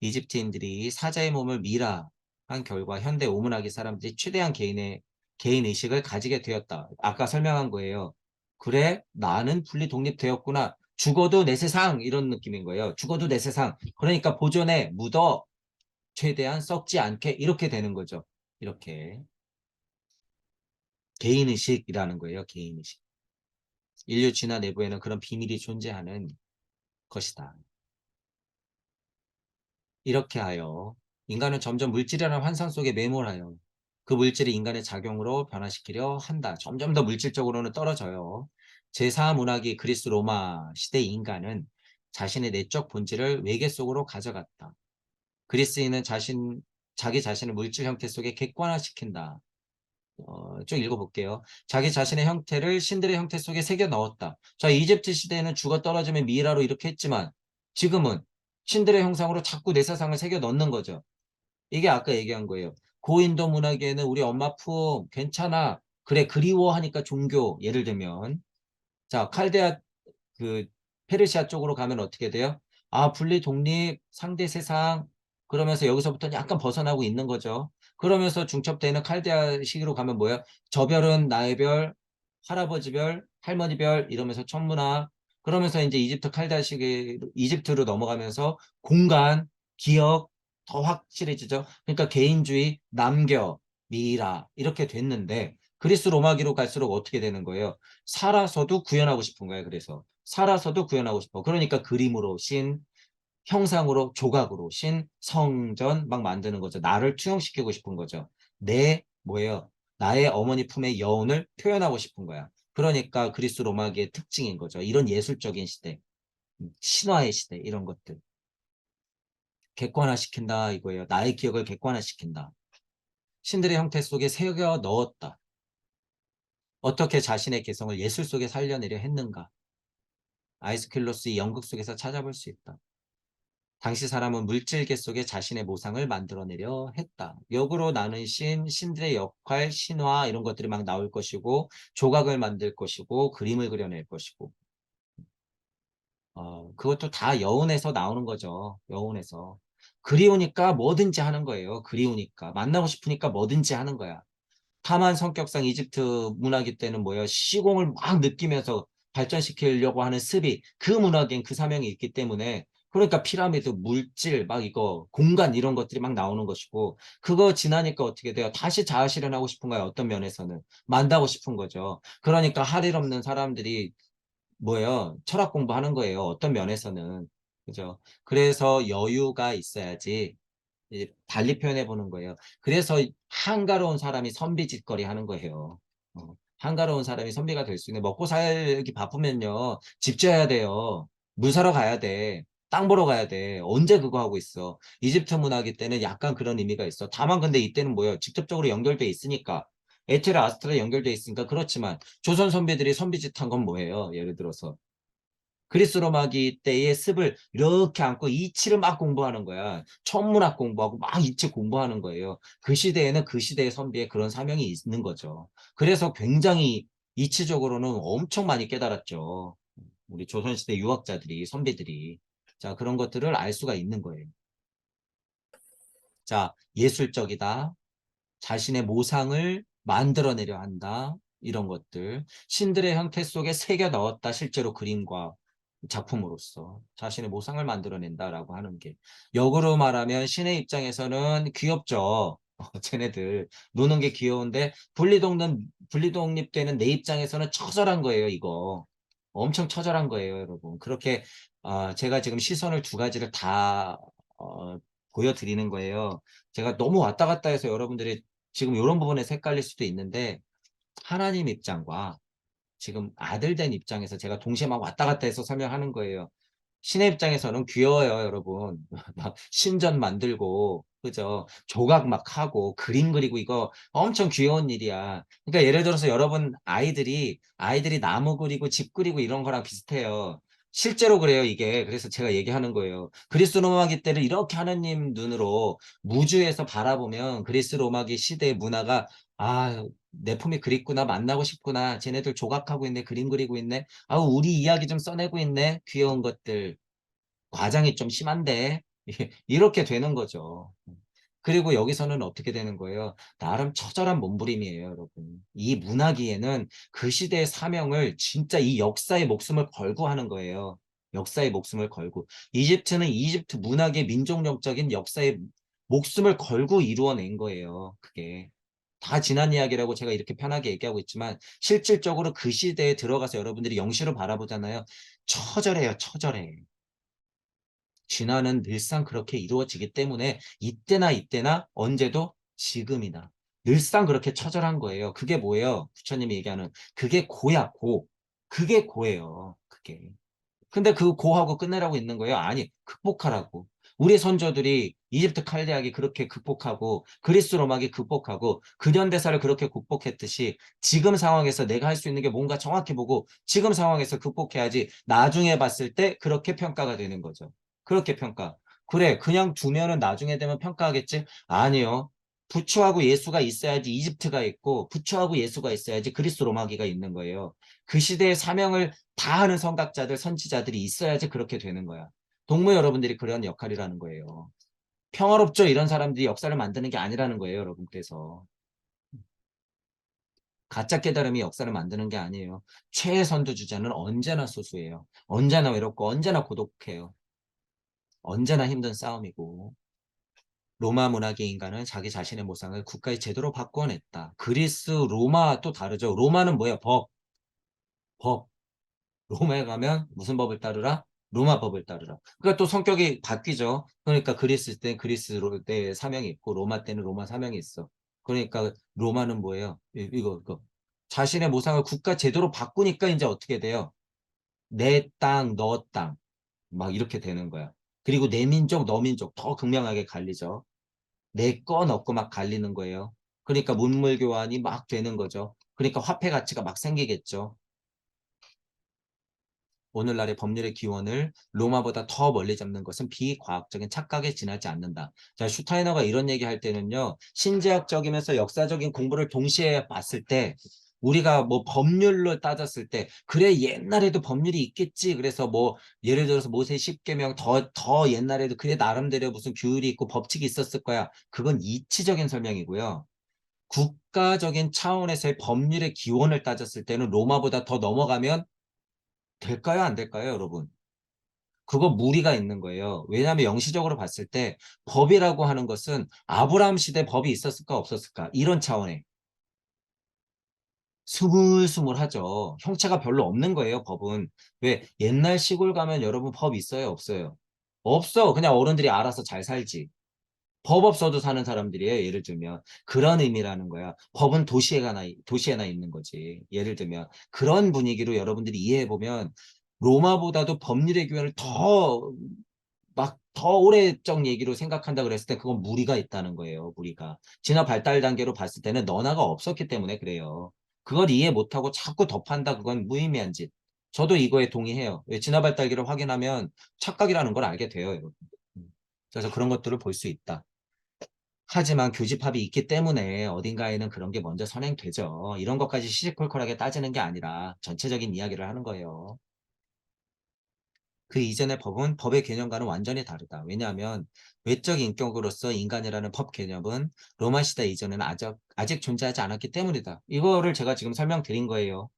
이집트인들이 사자의 몸을 미라 한 결과 현대 오문학의 사람들이 최대한 개인 의식을 가지게 되었다. 아까 설명한 거예요. 그래, 나는 분리 독립되었구나. 죽어도 내 세상 이런 느낌인 거예요. 죽어도 내 세상. 그러니까 보존해, 묻어, 최대한 썩지 않게 이렇게 되는 거죠. 이렇게 개인 의식이라는 거예요. 개인 의식. 인류 진화 내부에는 그런 비밀이 존재하는 것이다. 이렇게 하여 인간은 점점 물질이라는 환상 속에 매몰하여 그 물질이 인간의 작용으로 변화시키려 한다. 점점 더 물질적으로는 떨어져요. 제4문학이 그리스 로마 시대 인간은 자신의 내적 본질을 외계 속으로 가져갔다. 그리스인은 자기 자신을 물질 형태 속에 객관화시킨다. 좀 읽어볼게요. 자기 자신의 형태를 신들의 형태 속에 새겨 넣었다. 자, 이집트 시대에는 죽어 떨어지면 미이라로 이렇게 했지만 지금은 신들의 형상으로 자꾸 내 세상을 새겨 넣는 거죠. 이게 아까 얘기한 거예요. 고인도 문화계에는 우리 엄마 품 괜찮아. 그래 그리워하니까 종교 예를 들면 자 칼데아 그 페르시아 쪽으로 가면 어떻게 돼요? 아, 분리 독립, 상대 세상 그러면서 여기서부터 약간 벗어나고 있는 거죠. 그러면서 중첩되는 칼데아 시기로 가면 뭐예요? 저 별은 나의 별, 할아버지 별, 할머니 별 이러면서 천문학 그러면서 이제 이집트 칼데아 시기 이집트로 넘어가면서 공간, 기억 더 확실해지죠. 그러니까 개인주의, 남겨, 미라 이렇게 됐는데 그리스 로마기로 갈수록 어떻게 되는 거예요? 살아서도 구현하고 싶은 거예요. 그래서 살아서도 구현하고 싶어. 그러니까 그림으로 신, 형상으로 조각으로 신, 성전 막 만드는 거죠. 나를 투영시키고 싶은 거죠. 내 뭐예요? 나의 어머니 품의 여운을 표현하고 싶은 거야. 그러니까 그리스 로마기의 특징인 거죠. 이런 예술적인 시대, 신화의 시대 이런 것들 객관화시킨다 이거예요. 나의 기억을 객관화시킨다. 신들의 형태 속에 새겨 넣었다. 어떻게 자신의 개성을 예술 속에 살려내려 했는가? 아이스킬로스의 연극 속에서 찾아볼 수 있다. 당시 사람은 물질계 속에 자신의 모상을 만들어내려 했다. 역으로 나는 신들의 역할, 신화 이런 것들이 막 나올 것이고 조각을 만들 것이고 그림을 그려낼 것이고 그것도 다 여운에서 나오는 거죠. 여운에서. 그리우니까 뭐든지 하는 거예요. 그리우니까. 만나고 싶으니까 뭐든지 하는 거야. 다만 성격상 이집트 문화기 때는 뭐예요? 시공을 막 느끼면서 발전시키려고 하는 습이 그 문화계엔 그 사명이 있기 때문에 그러니까 피라미드, 물질, 막 이거, 공간 이런 것들이 막 나오는 것이고, 그거 지나니까 어떻게 돼요? 다시 자아 실현하고 싶은 거예요. 어떤 면에서는. 만다고 싶은 거죠. 그러니까 할 일 없는 사람들이 뭐예요? 철학 공부하는 거예요. 어떤 면에서는. 그죠? 그래서 여유가 있어야지 달리 표현해 보는 거예요. 그래서 한가로운 사람이 선비짓거리 하는 거예요. 한가로운 사람이 선비가 될 수 있는 먹고 살기 바쁘면요. 집 져야 돼요. 물 사러 가야 돼. 땅 보러 가야 돼. 언제 그거 하고 있어. 이집트 문화기 때는 약간 그런 의미가 있어. 다만 근데 이때는 뭐예요? 직접적으로 연결돼 있으니까. 에테르 아스트라 연결돼 있으니까 그렇지만 조선 선비들이 선비짓 한 건 뭐예요? 예를 들어서 그리스 로마기 때의 습을 이렇게 안고 이치를 막 공부하는 거야. 천문학 공부하고 막 이치 공부하는 거예요. 그 시대에는 그 시대의 선비의 그런 사명이 있는 거죠. 그래서 굉장히 이치적으로는 엄청 많이 깨달았죠. 우리 조선시대 유학자들이, 선비들이. 자, 그런 것들을 알 수가 있는 거예요. 자, 예술적이다. 자신의 모상을 만들어내려 한다. 이런 것들. 신들의 형태 속에 새겨 넣었다. 실제로 그림과 작품으로서 자신의 모상을 만들어낸다라고 하는 게 역으로 말하면 신의 입장에서는 귀엽죠. 쟤네들 노는 게 귀여운데 분리독립되는 내 입장에서는 처절한 거예요. 이거 엄청 처절한 거예요, 여러분. 그렇게 제가 지금 시선을 두 가지를 다 보여드리는 거예요. 제가 너무 왔다 갔다 해서 여러분들이 지금 이런 부분에서 헷갈릴 수도 있는데 하나님 입장과 지금 아들 된 입장에서 제가 동시에 막 왔다 갔다 해서 설명하는 거예요. 신의 입장에서는 귀여워요, 여러분. 막 신전 만들고, 그죠? 조각 막 하고, 그림 그리고 이거 엄청 귀여운 일이야. 그러니까 예를 들어서 여러분 아이들이 나무 그리고 집 그리고 이런 거랑 비슷해요. 실제로 그래요, 이게. 그래서 제가 얘기하는 거예요. 그리스 로마기 때를 이렇게 하느님 눈으로 무주에서 바라보면 그리스 로마기 시대의 문화가 내 품이 그립구나, 만나고 싶구나, 쟤네들 조각하고 있네, 그림 그리고 있네, 우리 이야기 좀 써내고 있네, 귀여운 것들. 과장이 좀 심한데 이렇게 되는 거죠. 그리고 여기서는 어떻게 되는 거예요? 나름 처절한 몸부림이에요, 여러분. 이 문화기에는 그 시대의 사명을 진짜 이 역사의 목숨을 걸고 하는 거예요. 역사의 목숨을 걸고. 이집트는 이집트 문학의 민족력적인 역사의 목숨을 걸고 이루어낸 거예요. 그게. 다 지난 이야기라고 제가 이렇게 편하게 얘기하고 있지만 실질적으로 그 시대에 들어가서 여러분들이 영시로 바라보잖아요. 처절해요, 처절해. 진화는 늘상 그렇게 이루어지기 때문에 이때나 언제도 지금이다. 늘상 그렇게 처절한 거예요. 그게 뭐예요? 부처님이 얘기하는 그게 고야 고. 그게 고예요. 그게. 근데 그 고하고 끝내라고 있는 거예요? 아니, 극복하라고. 우리 선조들이 이집트 칼데악이 그렇게 극복하고 그리스 로마기 극복하고 근현대사를 그렇게 극복했듯이 지금 상황에서 내가 할 수 있는 게 뭔가 정확히 보고 지금 상황에서 극복해야지 나중에 봤을 때 그렇게 평가가 되는 거죠. 그렇게 평가. 그래, 그냥 두면은 나중에 되면 평가하겠지? 아니요. 부처하고 예수가 있어야지 이집트가 있고 부처하고 예수가 있어야지 그리스 로마기가 있는 거예요. 그 시대의 사명을 다 하는 선각자들, 선지자들이 있어야지 그렇게 되는 거야. 동무 여러분들이 그런 역할이라는 거예요. 평화롭죠? 이런 사람들이 역사를 만드는 게 아니라는 거예요, 여러분. 그래서 가짜 깨달음이 역사를 만드는 게 아니에요. 최선두주자는 언제나 소수예요. 언제나 외롭고 언제나 고독해요. 언제나 힘든 싸움이고. 로마 문화계 인간은 자기 자신의 모상을 국가의 제도로 바꿔냈다. 그리스, 로마 또 다르죠. 로마는 뭐야? 법. 법. 로마에 가면 무슨 법을 따르라? 로마 법을 따르라. 그러니까 또 성격이 바뀌죠. 그러니까 그리스 때 그리스 때 사명이 있고 로마 때는 로마 사명이 있어. 그러니까 로마는 뭐예요? 이거. 자신의 모상을 국가 제도로 바꾸니까 이제 어떻게 돼요? 내 땅, 너 땅. 막 이렇게 되는 거야. 그리고 내 민족, 너 민족 더 극명하게 갈리죠. 내 거, 너 거 막 갈리는 거예요. 그러니까 문물 교환이 막 되는 거죠. 그러니까 화폐 가치가 막 생기겠죠. 오늘날의 법률의 기원을 로마보다 더 멀리 잡는 것은 비과학적인 착각에 지나지 않는다. 자, 슈타이너가 이런 얘기할 때는요. 신제학적이면서 역사적인 공부를 동시에 봤을 때 우리가 뭐 법률로 따졌을 때 그래 옛날에도 법률이 있겠지. 그래서 뭐 예를 들어서 모세 10계명 더 옛날에도 그래 나름대로 무슨 규율이 있고 법칙이 있었을 거야. 그건 이치적인 설명이고요. 국가적인 차원에서의 법률의 기원을 따졌을 때는 로마보다 더 넘어가면 될까요? 안 될까요, 여러분? 그거 무리가 있는 거예요. 왜냐하면 영시적으로 봤을 때 법이라고 하는 것은 아브라함 시대 법이 있었을까 없었을까 이런 차원에 스물스물하죠. 형체가 별로 없는 거예요, 법은. 왜 옛날 시골 가면 여러분 법 있어요, 없어요? 없어. 그냥 어른들이 알아서 잘 살지. 법 없어도 사는 사람들이에요. 예를 들면 그런 의미라는 거야. 법은 도시에나 있는 거지. 예를 들면 그런 분위기로 여러분들이 이해해 보면 로마보다도 법률의 교회를 더 막 더 오래적 얘기로 생각한다 그랬을 때 그건 무리가 있다는 거예요. 무리가. 진화 발달 단계로 봤을 때는 너나가 없었기 때문에 그래요. 그걸 이해 못하고 자꾸 덮한다 그건 무의미한 짓. 저도 이거에 동의해요. 왜 진화 발달기를 확인하면 착각이라는 걸 알게 돼요. 여러분. 음. 그래서 그런 것들을 볼 수 있다. 하지만 교집합이 있기 때문에 어딘가에는 그런 게 먼저 선행되죠. 이런 것까지 시시콜콜하게 따지는 게 아니라 전체적인 이야기를 하는 거예요. 그 이전의 법은 법의 개념과는 완전히 다르다. 왜냐하면 외적 인격으로서 인간이라는 법 개념은 로마 시대 이전에는 아직 존재하지 않았기 때문이다. 이거를 제가 지금 설명드린 거예요.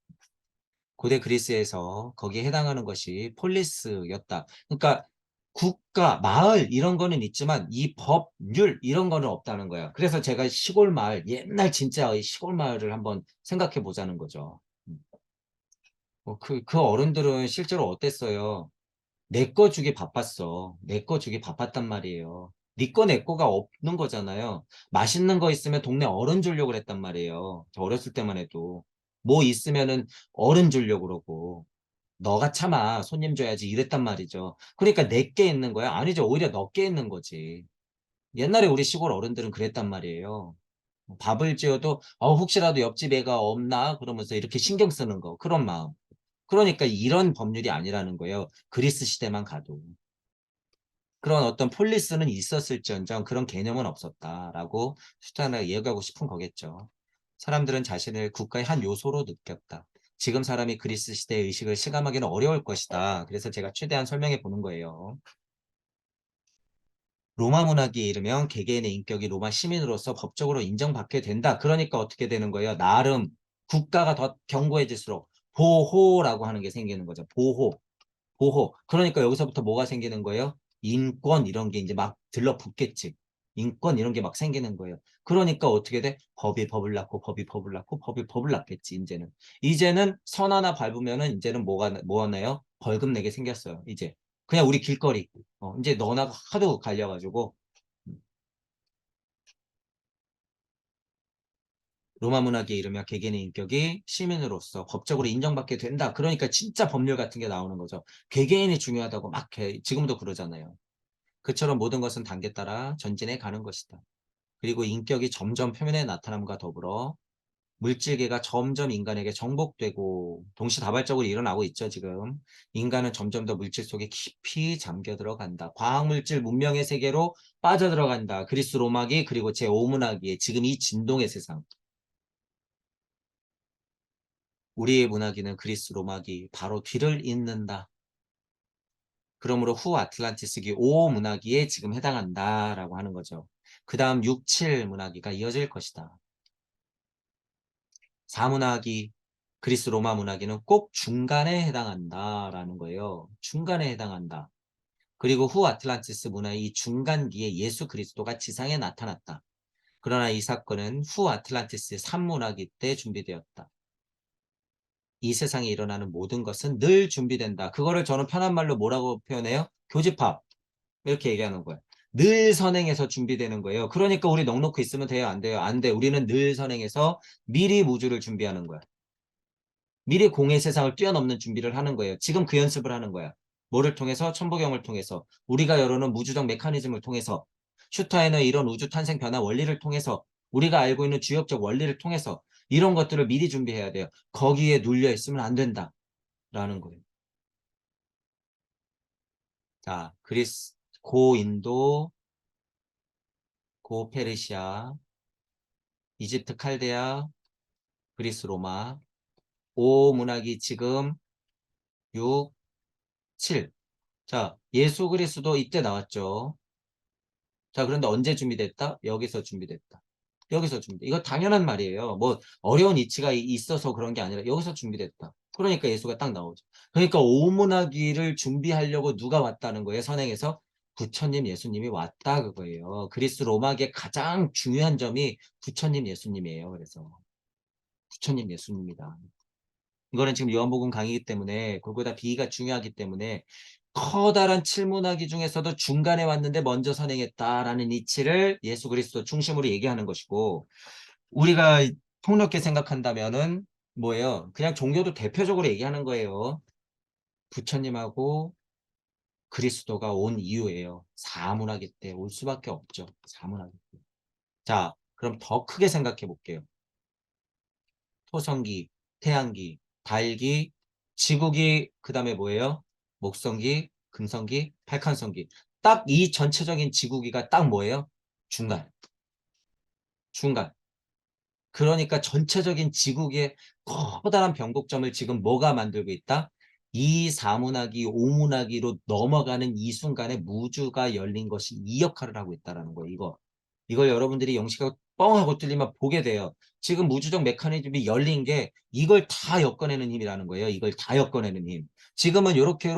고대 그리스에서 거기에 해당하는 것이 폴리스였다. 그러니까 국가, 마을 이런 거는 있지만 이 법률 이런 거는 없다는 거야. 그래서 제가 시골 마을, 옛날 진짜의 시골 마을을 한번 생각해 보자는 거죠. 그 어른들은 실제로 어땠어요? 내 거 주기 바빴어. 내 거 주기 바빴단 말이에요. 네 거 내 거가 없는 거잖아요. 맛있는 거 있으면 동네 어른 주려고 그랬단 말이에요. 저 어렸을 때만 해도. 뭐 있으면은 어른 주려고 그러고. 너가 참아. 손님 줘야지. 이랬단 말이죠. 그러니까 내게 있는 거야? 아니죠. 오히려 너게 있는 거지. 옛날에 우리 시골 어른들은 그랬단 말이에요. 밥을 지어도 혹시라도 옆집 애가 없나? 그러면서 이렇게 신경 쓰는 거. 그런 마음. 그러니까 이런 법률이 아니라는 거예요. 그리스 시대만 가도. 그런 어떤 폴리스는 있었을지언정 그런 개념은 없었다라고 슈타인을 이야기하고 싶은 거겠죠. 사람들은 자신을 국가의 한 요소로 느꼈다. 지금 사람이 그리스 시대의 의식을 실감하기는 어려울 것이다. 그래서 제가 최대한 설명해 보는 거예요. 로마 문학에 이르면 개개인의 인격이 로마 시민으로서 법적으로 인정받게 된다. 그러니까 어떻게 되는 거예요? 나름 국가가 더 견고해질수록 보호라고 하는 게 생기는 거죠. 보호. 그러니까 여기서부터 뭐가 생기는 거예요? 인권 이런 게 이제 막 들러붙겠지. 인권 이런 게 막 생기는 거예요. 그러니까 어떻게 돼? 법이 법을 낳고 법이 법을 낳고 법이 법을 낳겠지. 이제는 선 하나 밟으면은 이제는 뭐가 나요? 벌금 내게 생겼어요. 이제 그냥 우리 길거리 이제 너나 하도 갈려가지고 로마 문학에 이르면 개개인의 인격이 시민으로서 법적으로 인정받게 된다. 그러니까 진짜 법률 같은 게 나오는 거죠. 개개인이 중요하다고 막 지금도 그러잖아요. 그처럼 모든 것은 단계 따라 전진해 가는 것이다. 그리고 인격이 점점 표면에 나타남과 더불어 물질계가 점점 인간에게 정복되고 동시다발적으로 일어나고 있죠, 지금. 인간은 점점 더 물질 속에 깊이 잠겨 들어간다. 과학물질 문명의 세계로 빠져들어간다. 그리스 로마기 그리고 제5문학기에 지금 이 진동의 세상. 우리의 문학기는 그리스 로마기 바로 뒤를 잇는다. 그러므로 후 아틀란티스기 5 문화기에 지금 해당한다라고 하는 거죠. 그 다음 6, 7 문화기가 이어질 것이다. 4 문화기, 그리스 로마 문화기는 꼭 중간에 해당한다라는 거예요. 중간에 해당한다. 그리고 후 아틀란티스 문화의 이 중간기에 예수 그리스도가 지상에 나타났다. 그러나 이 사건은 후 아틀란티스 3 문화기 때 준비되었다. 이 세상에 일어나는 모든 것은 늘 준비된다. 그거를 저는 편한 말로 뭐라고 표현해요? 교집합. 이렇게 얘기하는 거예요. 늘 선행해서 준비되는 거예요. 그러니까 우리 넉넉히 있으면 돼요? 안 돼요? 안 돼. 우리는 늘 선행해서 미리 우주를 준비하는 거야. 미리 공의 세상을 뛰어넘는 준비를 하는 거예요. 지금 그 연습을 하는 거야. 뭐를 통해서? 천부경을 통해서. 우리가 열어놓은 우주적 메커니즘을 통해서. 슈타인의 이런 우주 탄생 변화 원리를 통해서. 우리가 알고 있는 주역적 원리를 통해서. 이런 것들을 미리 준비해야 돼요. 거기에 눌려 있으면 안 된다. 라는 거예요. 자, 그리스, 고인도, 고페르시아, 이집트 칼데아, 그리스 로마, 5 문학이 지금 6, 7. 자, 예수 그리스도 이때 나왔죠. 자, 그런데 언제 준비됐다? 여기서 준비됐다. 여기서 준비됐다. 이거 당연한 말이에요. 뭐 어려운 이치가 있어서 그런 게 아니라 여기서 준비됐다. 그러니까 예수가 딱 나오죠. 그러니까 오문화기를 준비하려고 누가 왔다는 거예요? 선행에서 부처님 예수님이 왔다 그거예요. 그리스 로마계의 가장 중요한 점이 부처님 예수님이에요. 그래서 부처님 예수님이다. 이거는 지금 요한복음 강의이기 때문에 그거보다 비유가 중요하기 때문에 커다란 칠문화기 중에서도 중간에 왔는데 먼저 선행했다라는 이치를 예수 그리스도 중심으로 얘기하는 것이고, 우리가 폭넓게 생각한다면은 뭐예요? 그냥 종교도 대표적으로 얘기하는 거예요. 부처님하고 그리스도가 온 이유예요. 사문화기 때 올 수밖에 없죠. 사문화기 때. 자, 그럼 더 크게 생각해 볼게요. 토성기, 태양기, 달기, 지구기, 그 다음에 뭐예요? 목성기, 금성기, 발칸성기. 딱 이 전체적인 지구기가 딱 뭐예요? 중간. 중간. 그러니까 전체적인 지구기의 커다란 변곡점을 지금 뭐가 만들고 있다? 이 사문화기, 오문화기로 넘어가는 이 순간에 무주가 열린 것이 이 역할을 하고 있다는 거예요. 이걸 여러분들이 영식하고 뻥하고 뚫리면 보게 돼요. 지금 무주적 메커니즘이 열린 게 이걸 다 엮어내는 힘이라는 거예요. 이걸 다 엮어내는 힘. 지금은 요렇게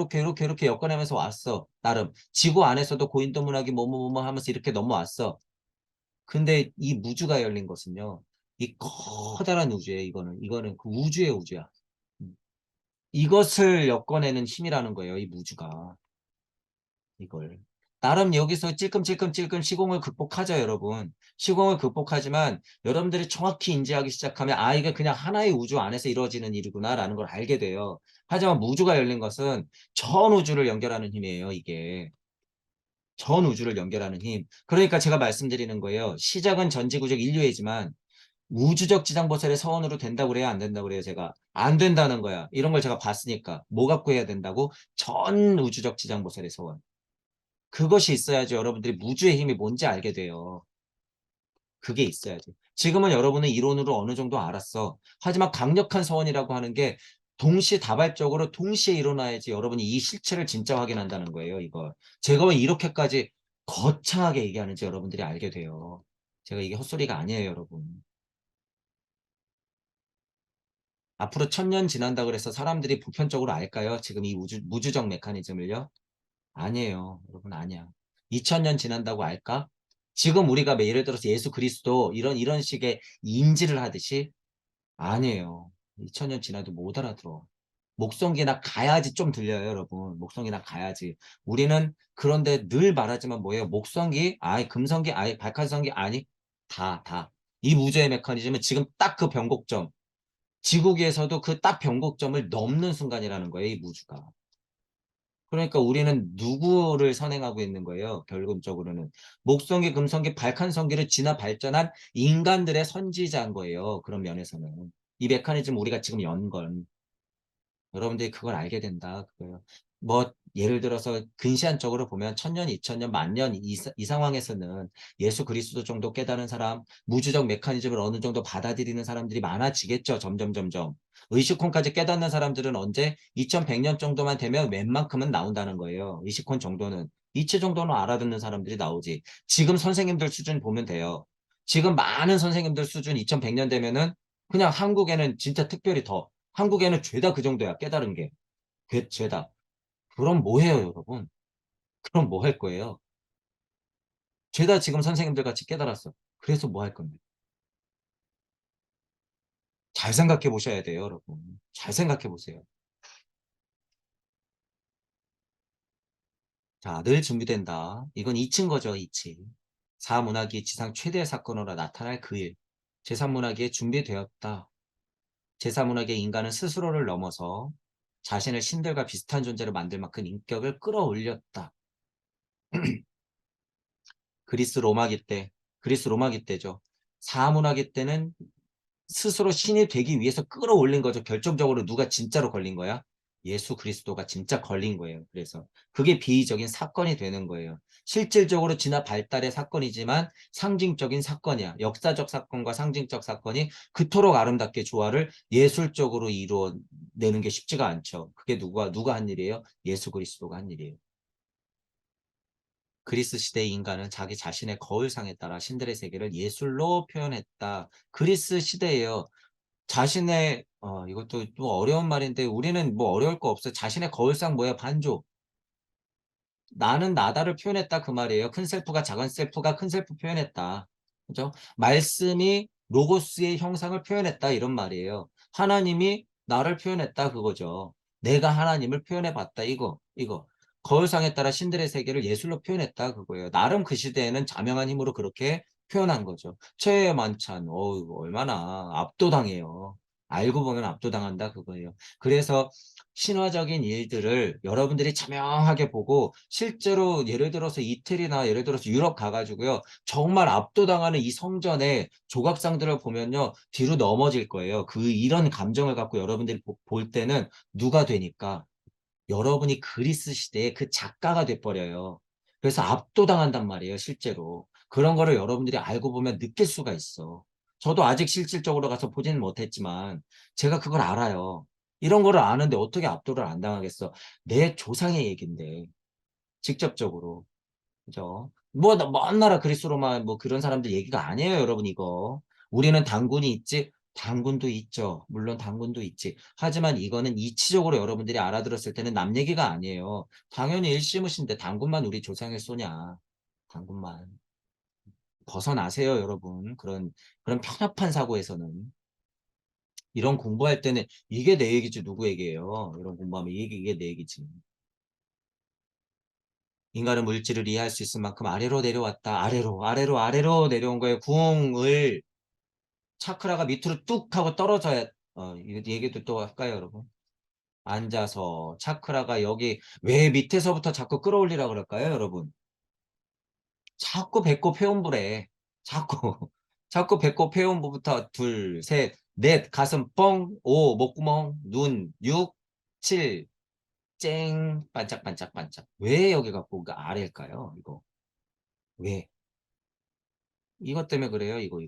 엮어내면서 왔어. 나름. 지구 안에서도 고인도문학이 뭐뭐뭐 하면서 이렇게 넘어왔어. 근데 이 무주가 열린 것은요. 이 커다란 우주에 이거는 그 우주의 우주야. 음. 이것을 엮어내는 힘이라는 거예요. 이 무주가. 이걸. 나름 여기서 찔끔찔끔 시공을 극복하죠, 여러분. 시공을 극복하지만 여러분들이 정확히 인지하기 시작하면 아, 이게 그냥 하나의 우주 안에서 이루어지는 일이구나라는 걸 알게 돼요. 하지만 무주가 열린 것은 전 우주를 연결하는 힘이에요, 이게. 전 우주를 연결하는 힘. 그러니까 제가 말씀드리는 거예요. 시작은 전지구적 인류애지만 우주적 지상보살의 서원으로 된다고 그래야 안 된다고 그래요, 제가. 안 된다는 거야. 이런 걸 제가 봤으니까. 뭐 갖고 해야 된다고? 전 우주적 지상보살의 서원. 그것이 있어야지 여러분들이 무주의 힘이 뭔지 알게 돼요. 그게 있어야지. 지금은 여러분은 이론으로 어느 정도 알았어. 하지만 강력한 서원이라고 하는 게 동시다발적으로 동시에 일어나야지 여러분이 이 실체를 진짜 확인한다는 거예요, 이걸. 제가 왜 이렇게까지 거창하게 얘기하는지 여러분들이 알게 돼요. 제가 이게 헛소리가 아니에요, 여러분. 앞으로 1000년 지난다 그래서 사람들이 보편적으로 알까요? 지금 이 무주적 메커니즘을요? 아니에요. 여러분, 아니야. 2000년 지난다고 알까? 지금 우리가 예를 들어서 예수 그리스도 이런 식의 인지를 하듯이 아니에요. 2000년 지나도 못 알아들어. 목성기나 가야지 좀 들려요, 여러분. 목성기나 가야지. 우리는 그런데 늘 말하지만 뭐예요? 목성기, 아니 금성기, 아니 발칸성기, 아니 다. 이 무주의 메커니즘은 지금 딱 그 변곡점. 지구기에서도 그 딱 변곡점을 넘는 순간이라는 거예요, 이 무주가. 그러니까 우리는 누구를 선행하고 있는 거예요, 결론적으로는. 목성기, 금성기, 발칸성기를 지나 발전한 인간들의 선지자인 거예요, 그런 면에서는. 이 메커니즘 우리가 지금 연 건. 여러분들이 그걸 알게 된다. 그거예요. 뭐 예를 들어서 근시안적으로 보면 1000년, 2000년, 만년 이 상황에서는 예수 그리스도 정도 깨달은 사람, 무주적 메커니즘을 어느 정도 받아들이는 사람들이 많아지겠죠. 점점. 의식혼까지 깨닫는 사람들은 언제 2100년 정도만 되면 웬만큼은 나온다는 거예요. 의식혼 정도는. 이치 정도는 알아듣는 사람들이 나오지. 지금 선생님들 수준 보면 돼요. 지금 많은 선생님들 수준 2100년 되면은 그냥 한국에는 진짜 특별히 더 한국에는 죄다 그 정도야, 깨달은 게. 죄다. 그럼 뭐 해요, 여러분? 그럼 뭐 할 거예요? 죄다 지금 선생님들 같이 깨달았어. 그래서 뭐 할 건데? 잘 생각해 보셔야 돼요, 여러분. 잘 생각해 보세요. 자, 늘 준비된다. 이건 이치인 거죠, 이치. 사문화기 지상 최대 사건으로 나타날 그 일. 제3문화기에 준비되었다. 제3문화기의 인간은 스스로를 넘어서 자신을 신들과 비슷한 존재로 만들 만큼 인격을 끌어올렸다. 그리스 로마기 때죠. 사문화기 때는 스스로 신이 되기 위해서 끌어올린 거죠. 결정적으로 누가 진짜로 걸린 거야? 예수 그리스도가 진짜 걸린 거예요. 그래서 그게 비의적인 사건이 되는 거예요. 실질적으로 진화 발달의 사건이지만 상징적인 사건이야. 역사적 사건과 상징적 사건이 그토록 아름답게 조화를 예술적으로 이루어내는 게 쉽지가 않죠. 그게 누가 한 일이에요? 예수 그리스도가 한 일이에요. 그리스 시대의 인간은 자기 자신의 거울상에 따라 신들의 세계를 예술로 표현했다. 그리스 시대예요. 자신의 이것도 또 어려운 말인데 우리는 뭐 어려울 거 없어요. 자신의 거울상 뭐야? 반조. 나는 나다를 표현했다 그 말이에요. 큰 셀프가 작은 셀프가 큰 셀프 표현했다. 그죠? 말씀이 로고스의 형상을 표현했다 이런 말이에요. 하나님이 나를 표현했다 그거죠. 내가 하나님을 표현해봤다 이거. 거울상에 따라 신들의 세계를 예술로 표현했다 그거예요. 나름 그 시대에는 자명한 힘으로 그렇게 표현한 거죠. 최애 만찬, 얼마나 압도당해요. 알고 보면 압도당한다 그거예요. 그래서 신화적인 일들을 여러분들이 자명하게 보고 실제로 예를 들어서 이태리나 예를 들어서 유럽 가가지고요. 정말 압도당하는 이 성전의 조각상들을 보면요. 뒤로 넘어질 거예요. 이런 감정을 갖고 여러분들이 볼 때는 누가 되니까 여러분이 그리스 시대의 그 작가가 돼버려요. 그래서 압도당한단 말이에요, 실제로. 그런 거를 여러분들이 알고 보면 느낄 수가 있어. 저도 아직 실질적으로 가서 보지는 못했지만 제가 그걸 알아요. 이런 거를 아는데 어떻게 압도를 안 당하겠어? 내 조상의 얘긴데 직접적으로. 그죠? 뭐, 먼 나라 그리스 로마 뭐 그런 사람들 얘기가 아니에요, 여러분, 이거. 우리는 당군이 있지? 당군도 있죠. 물론 당군도 있지. 하지만 이거는 이치적으로 여러분들이 알아들었을 때는 남 얘기가 아니에요. 당연히 일시무신데 당군만 우리 조상의 소냐. 당군만. 벗어나세요, 여러분. 그런 편협한 사고에서는. 이런 공부할 때는 이게 내 얘기지, 누구 얘기예요? 이런 공부하면 이게 내 얘기지. 인간은 물질을 이해할 수 있을 만큼 아래로 내려왔다. 아래로 내려온 거예요. 궁을 차크라가 밑으로 뚝 하고 떨어져야 이 얘기도 또 할까요, 여러분? 앉아서 차크라가 여기 왜 밑에서부터 자꾸 끌어올리라 그럴까요, 여러분? 자꾸 배꼽 회음부래. 자꾸 자꾸 배꼽 회음부부터 둘, 셋, 넷, 가슴 뻥, 오, 목구멍, 눈, 육, 칠, 쨍, 반짝반짝반짝. 왜 여기 갖고 아래일까요, 이거? 왜? 이것 때문에 그래요. 이거.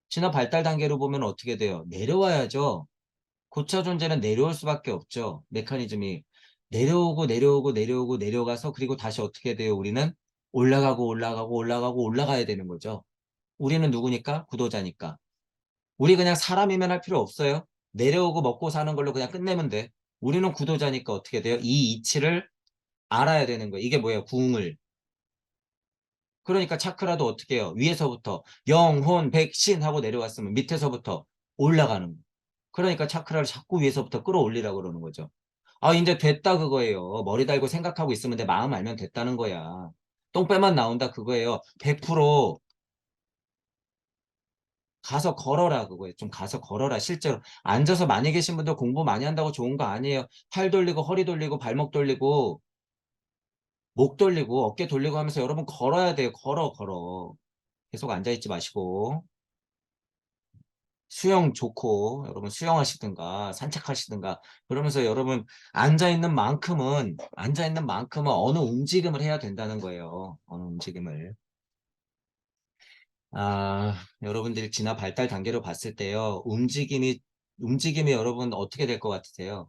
진화 발달 단계로 보면 어떻게 돼요? 내려와야죠. 고차 존재는 내려올 수밖에 없죠. 메커니즘이. 내려가서 그리고 다시 어떻게 돼요? 우리는 올라가야 되는 거죠. 우리는 누구니까? 구도자니까. 우리 그냥 사람이면 할 필요 없어요. 내려오고 먹고 사는 걸로 그냥 끝내면 돼. 우리는 구도자니까 어떻게 돼요? 이 이치를 알아야 되는 거예요. 이게 뭐예요? 궁을. 그러니까 차크라도 어떻게 해요? 위에서부터 영혼, 백신 하고 내려왔으면 밑에서부터 올라가는 거예요. 그러니까 차크라를 자꾸 위에서부터 끌어올리라고 그러는 거죠. 이제 됐다 그거예요. 머리 달고 생각하고 있으면 내 마음 알면 됐다는 거야. 똥배만 나온다 그거예요. 100% 가서 걸어라 그거예요. 좀 가서 걸어라. 실제로 앉아서 많이 계신 분들 공부 많이 한다고 좋은 거 아니에요. 팔 돌리고 허리 돌리고 발목 돌리고 목 돌리고 어깨 돌리고 하면서 여러분 걸어야 돼요. 걸어. 계속 앉아있지 마시고. 수영 좋고 여러분 수영하시든가 산책하시든가 그러면서 여러분 앉아 있는 만큼은 어느 움직임을 해야 된다는 거예요. 어느 움직임을. 여러분들이 진화 발달 단계로 봤을 때요. 움직임이 여러분 어떻게 될 것 같으세요?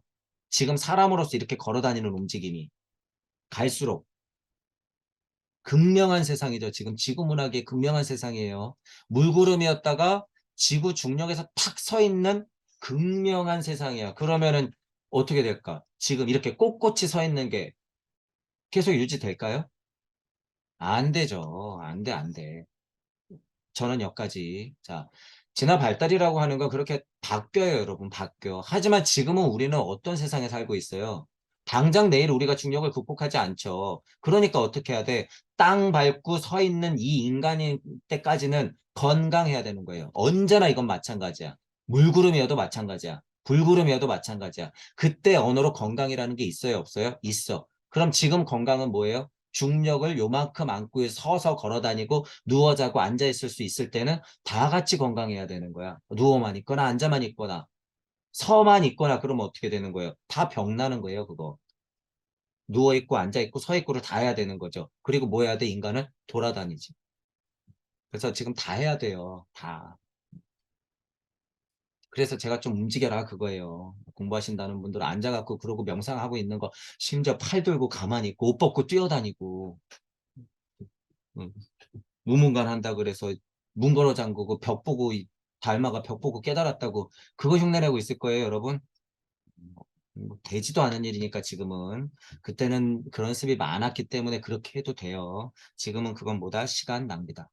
지금 사람으로서 이렇게 걸어 다니는 움직임이 갈수록 극명한 세상이죠. 지금 지구 문학의 극명한 세상이에요. 물구름이었다가 지구 중력에서 탁 서 있는 극명한 세상이야. 그러면은 어떻게 될까? 지금 이렇게 꼿꼿이 서 있는 게 계속 유지될까요? 안 되죠. 안 돼. 저는 여기까지. 자, 진화 발달이라고 하는 건 그렇게 바뀌어요, 여러분. 바뀌어. 하지만 지금은 우리는 어떤 세상에 살고 있어요? 당장 내일 우리가 중력을 극복하지 않죠. 그러니까 어떻게 해야 돼? 땅 밟고 서 있는 이 인간인 때까지는 건강해야 되는 거예요. 언제나 이건 마찬가지야. 물구름이어도 마찬가지야. 불구름이어도 마찬가지야. 그때 언어로 건강이라는 게 있어요, 없어요? 있어. 그럼 지금 건강은 뭐예요? 중력을 요만큼 안고 서서 걸어 다니고 누워 자고 앉아 있을 수 있을 때는 다 같이 건강해야 되는 거야. 누워만 있거나 앉아만 있거나 서만 있거나 그러면 어떻게 되는 거예요? 다 병나는 거예요, 그거. 누워 있고 앉아 있고 서 있고를 다 해야 되는 거죠. 그리고 뭐 해야 돼? 인간은 돌아다니지. 그래서 지금 다 해야 돼요. 다. 그래서 제가 좀 움직여라 그거예요. 공부하신다는 분들은 앉아갖고 그러고 명상하고 있는 거 심지어 팔 들고 가만히 있고 옷 벗고 뛰어다니고 응. 무문관 한다 그래서 문 걸어 잠그고 벽 보고 달마가 벽 보고 깨달았다고 그거 흉내내고 있을 거예요, 여러분. 뭐 되지도 않은 일이니까 지금은. 그때는 그런 습이 많았기 때문에 그렇게 해도 돼요. 지금은 그건 뭐다? 시간 낭비다.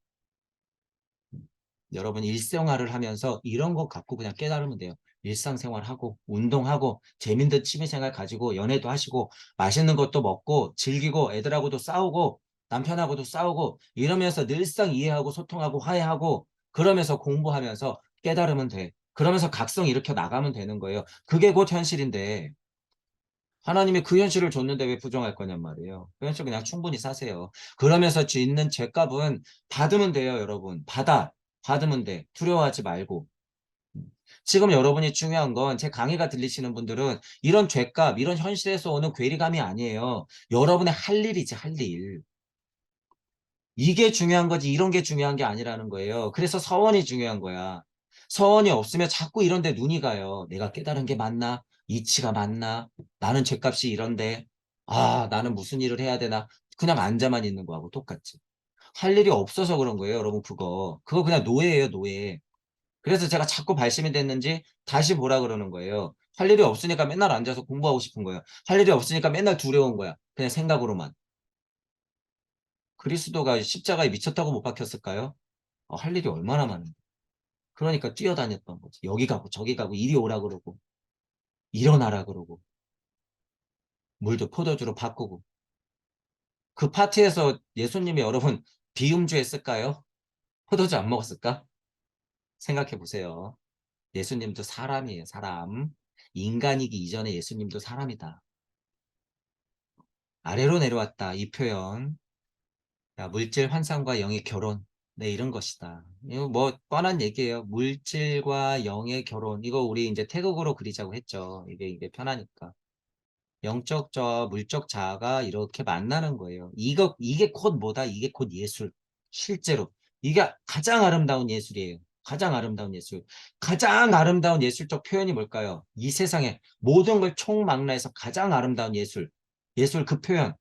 여러분 일생활을 하면서 이런 거 갖고 그냥 깨달으면 돼요. 일상생활하고 운동하고 재밌는 취미생활 가지고 연애도 하시고 맛있는 것도 먹고 즐기고 애들하고도 싸우고 남편하고도 싸우고 이러면서 늘상 이해하고 소통하고 화해하고 그러면서 공부하면서 깨달으면 돼. 그러면서 각성 일으켜 나가면 되는 거예요. 그게 곧 현실인데 하나님이 그 현실을 줬는데 왜 부정할 거냔 말이에요. 그 현실 그냥 충분히 사세요. 그러면서 짓는 죄값은 받으면 돼요, 여러분. 받으면 돼. 두려워하지 말고. 지금 여러분이 중요한 건 제 강의가 들리시는 분들은 이런 죄값, 이런 현실에서 오는 괴리감이 아니에요. 여러분의 할 일이지, 할 일. 이게 중요한 거지 이런 게 중요한 게 아니라는 거예요. 그래서 서원이 중요한 거야. 서원이 없으면 자꾸 이런 데 눈이 가요. 내가 깨달은 게 맞나? 이치가 맞나? 나는 죄값이 이런데 아 나는 무슨 일을 해야 되나? 그냥 앉아만 있는 거하고 똑같지. 할 일이 없어서 그런 거예요 여러분 그거 그냥 노예예요 노예. 그래서 제가 자꾸 발심이 됐는지 다시 보라 그러는 거예요. 할 일이 없으니까 맨날 앉아서 공부하고 싶은 거예요. 할 일이 없으니까 맨날 두려운 거야. 그냥 생각으로만. 그리스도가 십자가에 미쳤다고 못 박혔을까요? 할 일이 얼마나 많은데. 그러니까 뛰어다녔던 거지. 여기 가고 저기 가고 이리 오라 그러고 일어나라 그러고 물도 포도주로 바꾸고 그 파티에서 예수님이 여러분 비음주 했을까요? 포도주 안 먹었을까? 생각해 보세요. 예수님도 사람이에요. 사람. 인간이기 이전에 예수님도 사람이다. 아래로 내려왔다. 이 표현. 야, 물질 환상과 영의 결혼. 네, 이런 것이다. 이거 뭐 뻔한 얘기예요. 물질과 영의 결혼. 이거 우리 이제 태극으로 그리자고 했죠. 이게 편하니까. 영적 자와 물적 자아가 이렇게 만나는 거예요. 이게 곧 뭐다? 이게 곧 예술. 실제로. 이게 가장 아름다운 예술이에요. 가장 아름다운 예술. 가장 아름다운 예술적 표현이 뭘까요? 이 세상에 모든 걸 총망라해서 가장 아름다운 예술. 예술 그 표현.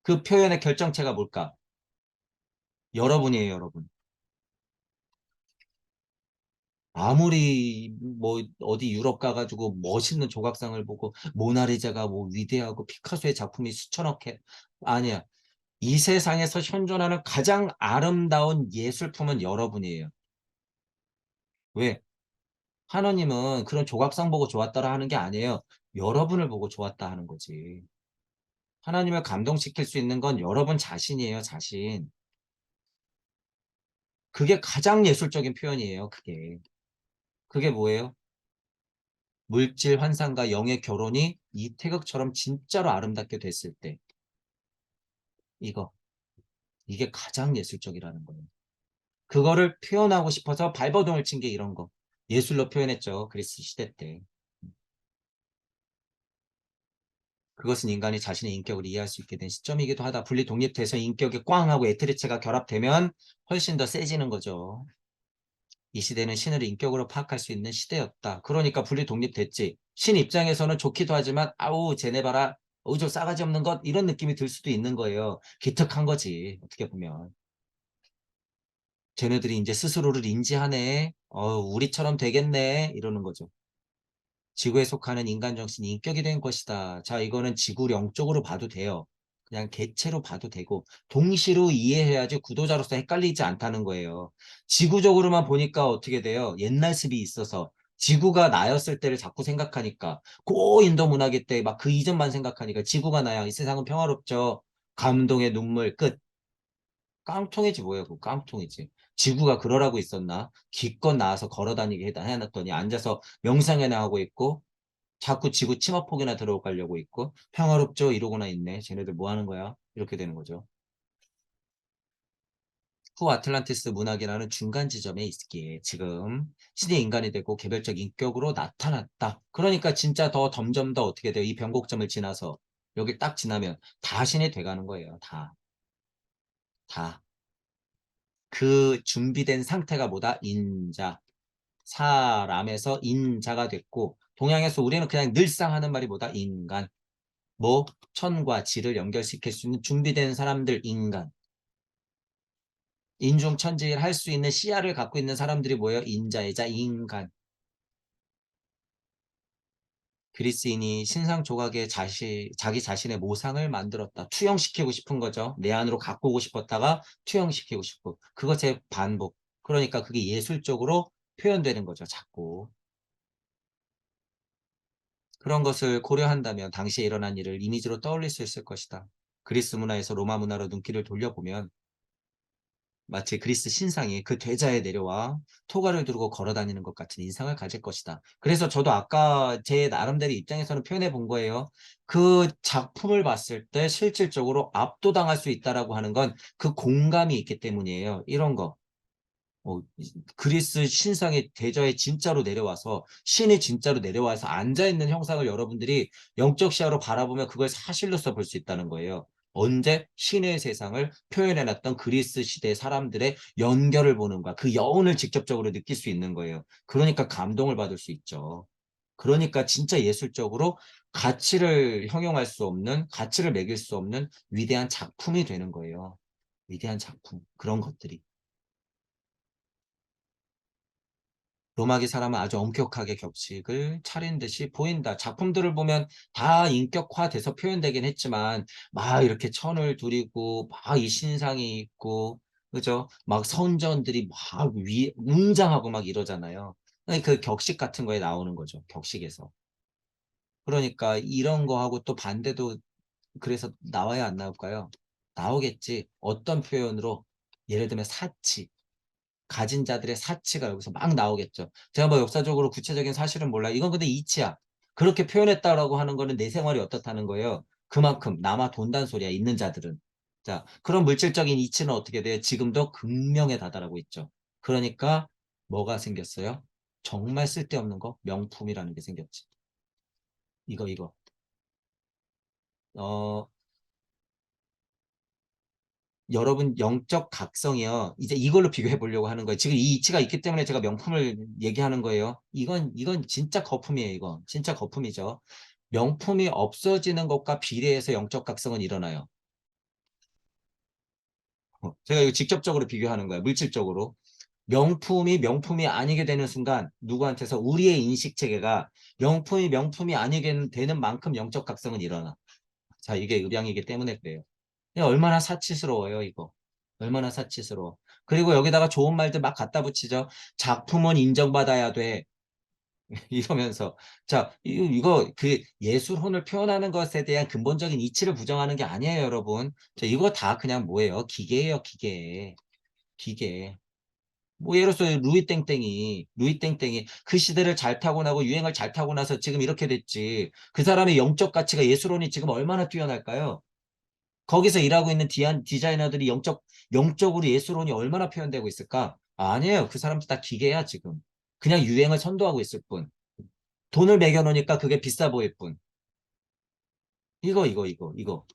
그 표현의 결정체가 뭘까? 여러분이에요, 여러분. 아무리 뭐 어디 유럽 가가지고 멋있는 조각상을 보고 모나리자가 뭐 위대하고 피카소의 작품이 수천억 개 아니야. 이 세상에서 현존하는 가장 아름다운 예술품은 여러분이에요. 왜? 하나님은 그런 조각상 보고 좋았다라 하는 게 아니에요. 여러분을 보고 좋았다 하는 거지. 하나님을 감동시킬 수 있는 건 여러분 자신이에요, 자신. 그게 가장 예술적인 표현이에요, 그게. 그게 뭐예요? 물질 환상과 영의 결혼이 이 태극처럼 진짜로 아름답게 됐을 때 이거 이게 가장 예술적이라는 거예요. 그거를 표현하고 싶어서 발버둥을 친 게 이런 거. 예술로 표현했죠. 그리스 시대 때. 그것은 인간이 자신의 인격을 이해할 수 있게 된 시점이기도 하다. 분리 독립돼서 인격이 꽝 하고 에트리체가 결합되면 훨씬 더 세지는 거죠. 이 시대는 신을 인격으로 파악할 수 있는 시대였다. 그러니까 분리 독립됐지. 신 입장에서는 좋기도 하지만 아우 쟤네 봐라. 저 싸가지 없는 것 이런 느낌이 들 수도 있는 거예요. 기특한 거지. 어떻게 보면. 쟤네들이 이제 스스로를 인지하네. 우리처럼 되겠네. 이러는 거죠. 지구에 속하는 인간 정신이 인격이 된 것이다. 자, 이거는 지구령적으로 봐도 돼요. 그냥 개체로 봐도 되고 동시로 이해해야지 구도자로서 헷갈리지 않다는 거예요. 지구적으로만 보니까 어떻게 돼요? 옛날 습이 있어서 지구가 나였을 때를 자꾸 생각하니까 고 인도 문화계 때 막 그 이전만 생각하니까 지구가 나야 이 세상은 평화롭죠. 감동의 눈물 끝. 깡통이지 뭐예요? 그 깡통이지. 지구가 그러라고 있었나? 기껏 나와서 걸어다니게 해놨더니 앉아서 명상이나 하고 있고 자꾸 지구 침하폭이나 들어가려고 있고 평화롭죠? 이러고나 있네. 쟤네들 뭐 하는 거야? 이렇게 되는 거죠. 후 아틀란티스 문학이라는 중간 지점에 있기에 지금 신의 인간이 되고 개별적 인격으로 나타났다. 그러니까 진짜 더 점점 더 어떻게 돼요? 이 변곡점을 지나서 여기 딱 지나면 다 신이 돼가는 거예요. 다. 다. 그 준비된 상태가 뭐다? 인자. 사람에서 인자가 됐고 동양에서 우리는 그냥 늘상 하는 말이 뭐다? 인간. 뭐 천과 지를 연결시킬 수 있는 준비된 사람들 인간. 인중천지할 수 있는 시야를 갖고 있는 사람들이 뭐예요? 인자이자 인간. 그리스인이 신상 조각에 자기 자신의 모상을 만들었다. 투영시키고 싶은 거죠. 내 안으로 갖고 오고 싶었다가 투영시키고 싶고. 그것의 반복. 그러니까 그게 예술적으로 표현되는 거죠. 자꾸. 그런 것을 고려한다면 당시에 일어난 일을 이미지로 떠올릴 수 있을 것이다. 그리스 문화에서 로마 문화로 눈길을 돌려보면 마치 그리스 신상이 그 대자에 내려와 토가를 두르고 걸어 다니는 것 같은 인상을 가질 것이다. 그래서 저도 아까 제 나름대로 입장에서는 표현해 본 거예요. 그 작품을 봤을 때 실질적으로 압도당할 수 있다라고 하는 건 그 공감이 있기 때문이에요. 이런 거. 그리스 신상의 대자에 진짜로 내려와서 신이 진짜로 내려와서 앉아있는 형상을 여러분들이 영적 시야로 바라보면 그걸 사실로서 볼 수 있다는 거예요. 언제 신의 세상을 표현해놨던 그리스 시대 사람들의 연결을 보는 거야. 그 여운을 직접적으로 느낄 수 있는 거예요. 그러니까 감동을 받을 수 있죠. 그러니까 진짜 예술적으로 가치를 형용할 수 없는, 가치를 매길 수 없는 위대한 작품이 되는 거예요. 위대한 작품. 그런 것들이. 로마기 사람은 아주 엄격하게 격식을 차린 듯이 보인다. 작품들을 보면 다 인격화돼서 표현되긴 했지만 막 이렇게 천을 두리고 막 이 신상이 있고 그죠? 막 선전들이 막 웅장하고 막 이러잖아요. 그 격식 같은 거에 나오는 거죠. 격식에서. 그러니까 이런 거하고 또 반대도 그래서 나와야 안 나올까요? 나오겠지. 어떤 표현으로 예를 들면 사치. 가진 자들의 사치가 여기서 막 나오겠죠. 제가 뭐 역사적으로 구체적인 사실은 몰라요. 이건 근데 이치야. 그렇게 표현했다라고 하는 거는 내 생활이 어떻다는 거예요. 그만큼 남아 돈단 소리야. 있는 자들은. 자, 그런 물질적인 이치는 어떻게 돼요? 지금도 극명에 다다르고 있죠. 그러니까 뭐가 생겼어요? 정말 쓸데없는 거? 명품이라는 게 생겼지. 이거. 어, 여러분 영적 각성이요. 이제 이걸로 비교해 보려고 하는 거예요. 지금 이 이치가 있기 때문에 제가 명품을 얘기하는 거예요. 이건 진짜 거품이에요. 이거 진짜 거품이죠. 명품이 없어지는 것과 비례해서 영적 각성은 일어나요. 제가 이거 직접적으로 비교하는 거예요. 물질적으로. 명품이 명품이 아니게 되는 순간 누구한테서 우리의 인식 체계가 명품이 아니게 되는 만큼 영적 각성은 일어나. 자, 이게 의량이기 때문에 그래요. 얼마나 사치스러워요, 이거. 얼마나 사치스러워. 그리고 여기다가 좋은 말들 막 갖다 붙이죠. 작품은 인정받아야 돼. 이러면서. 자, 이거 그 예술혼을 표현하는 것에 대한 근본적인 이치를 부정하는 게 아니에요, 여러분. 자, 이거 다 그냥 뭐예요? 기계예요, 기계. 기계. 뭐 예를 들어서 루이 땡땡이 그 시대를 잘 타고 나고 유행을 잘 타고 나서 지금 이렇게 됐지. 그 사람의 영적 가치가 예술혼이 지금 얼마나 뛰어날까요? 거기서 일하고 있는 디자이너들이 영적으로 예술혼이 얼마나 표현되고 있을까? 아니에요. 그 사람들 다 기계야, 지금. 그냥 유행을 선도하고 있을 뿐. 돈을 매겨놓으니까 그게 비싸 보일 뿐. 이거.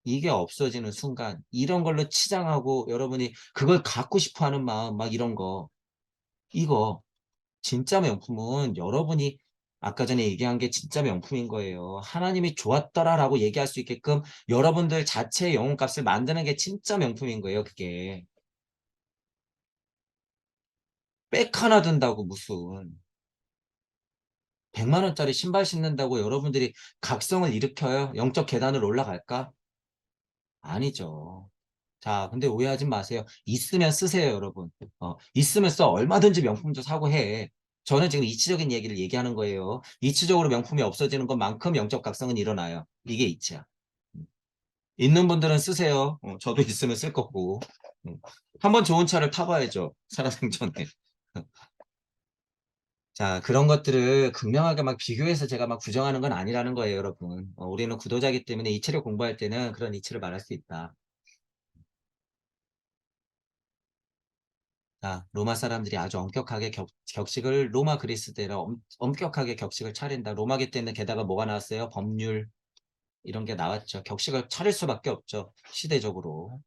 이게 없어지는 순간, 이런 걸로 치장하고 여러분이 그걸 갖고 싶어 하는 마음, 막 이런 거. 이거, 진짜 명품은 여러분이 아까 전에 얘기한 게 진짜 명품인 거예요. 하나님이 좋았더라라고 얘기할 수 있게끔 여러분들 자체의 영혼값을 만드는 게 진짜 명품인 거예요, 그게. 백 하나 든다고 무슨 100만 원짜리 신발 신는다고 여러분들이 각성을 일으켜요? 영적 계단을 올라갈까? 아니죠. 자, 근데 오해하지 마세요. 있으면 쓰세요, 여러분. 있으면 써. 얼마든지 명품도 사고 해. 저는 지금 이치적인 얘기를 얘기하는 거예요. 이치적으로 명품이 없어지는 것만큼 영적 각성은 일어나요. 이게 이치야. 음. 있는 분들은 쓰세요. 저도 있으면 쓸 거고. 한번 좋은 차를 타봐야죠. 살아생전에. 자, 그런 것들을 극명하게 막 비교해서 제가 막 부정하는 건 아니라는 거예요, 여러분. 우리는 구도자이기 때문에 이치를 공부할 때는 그런 이치를 말할 수 있다. 자, 로마 사람들이 아주 엄격하게 격식을 로마 그리스대로 엄격하게 격식을 차린다. 로마기 때는 게다가 뭐가 나왔어요? 법률 이런 게 나왔죠. 격식을 차릴 수밖에 없죠. 시대적으로.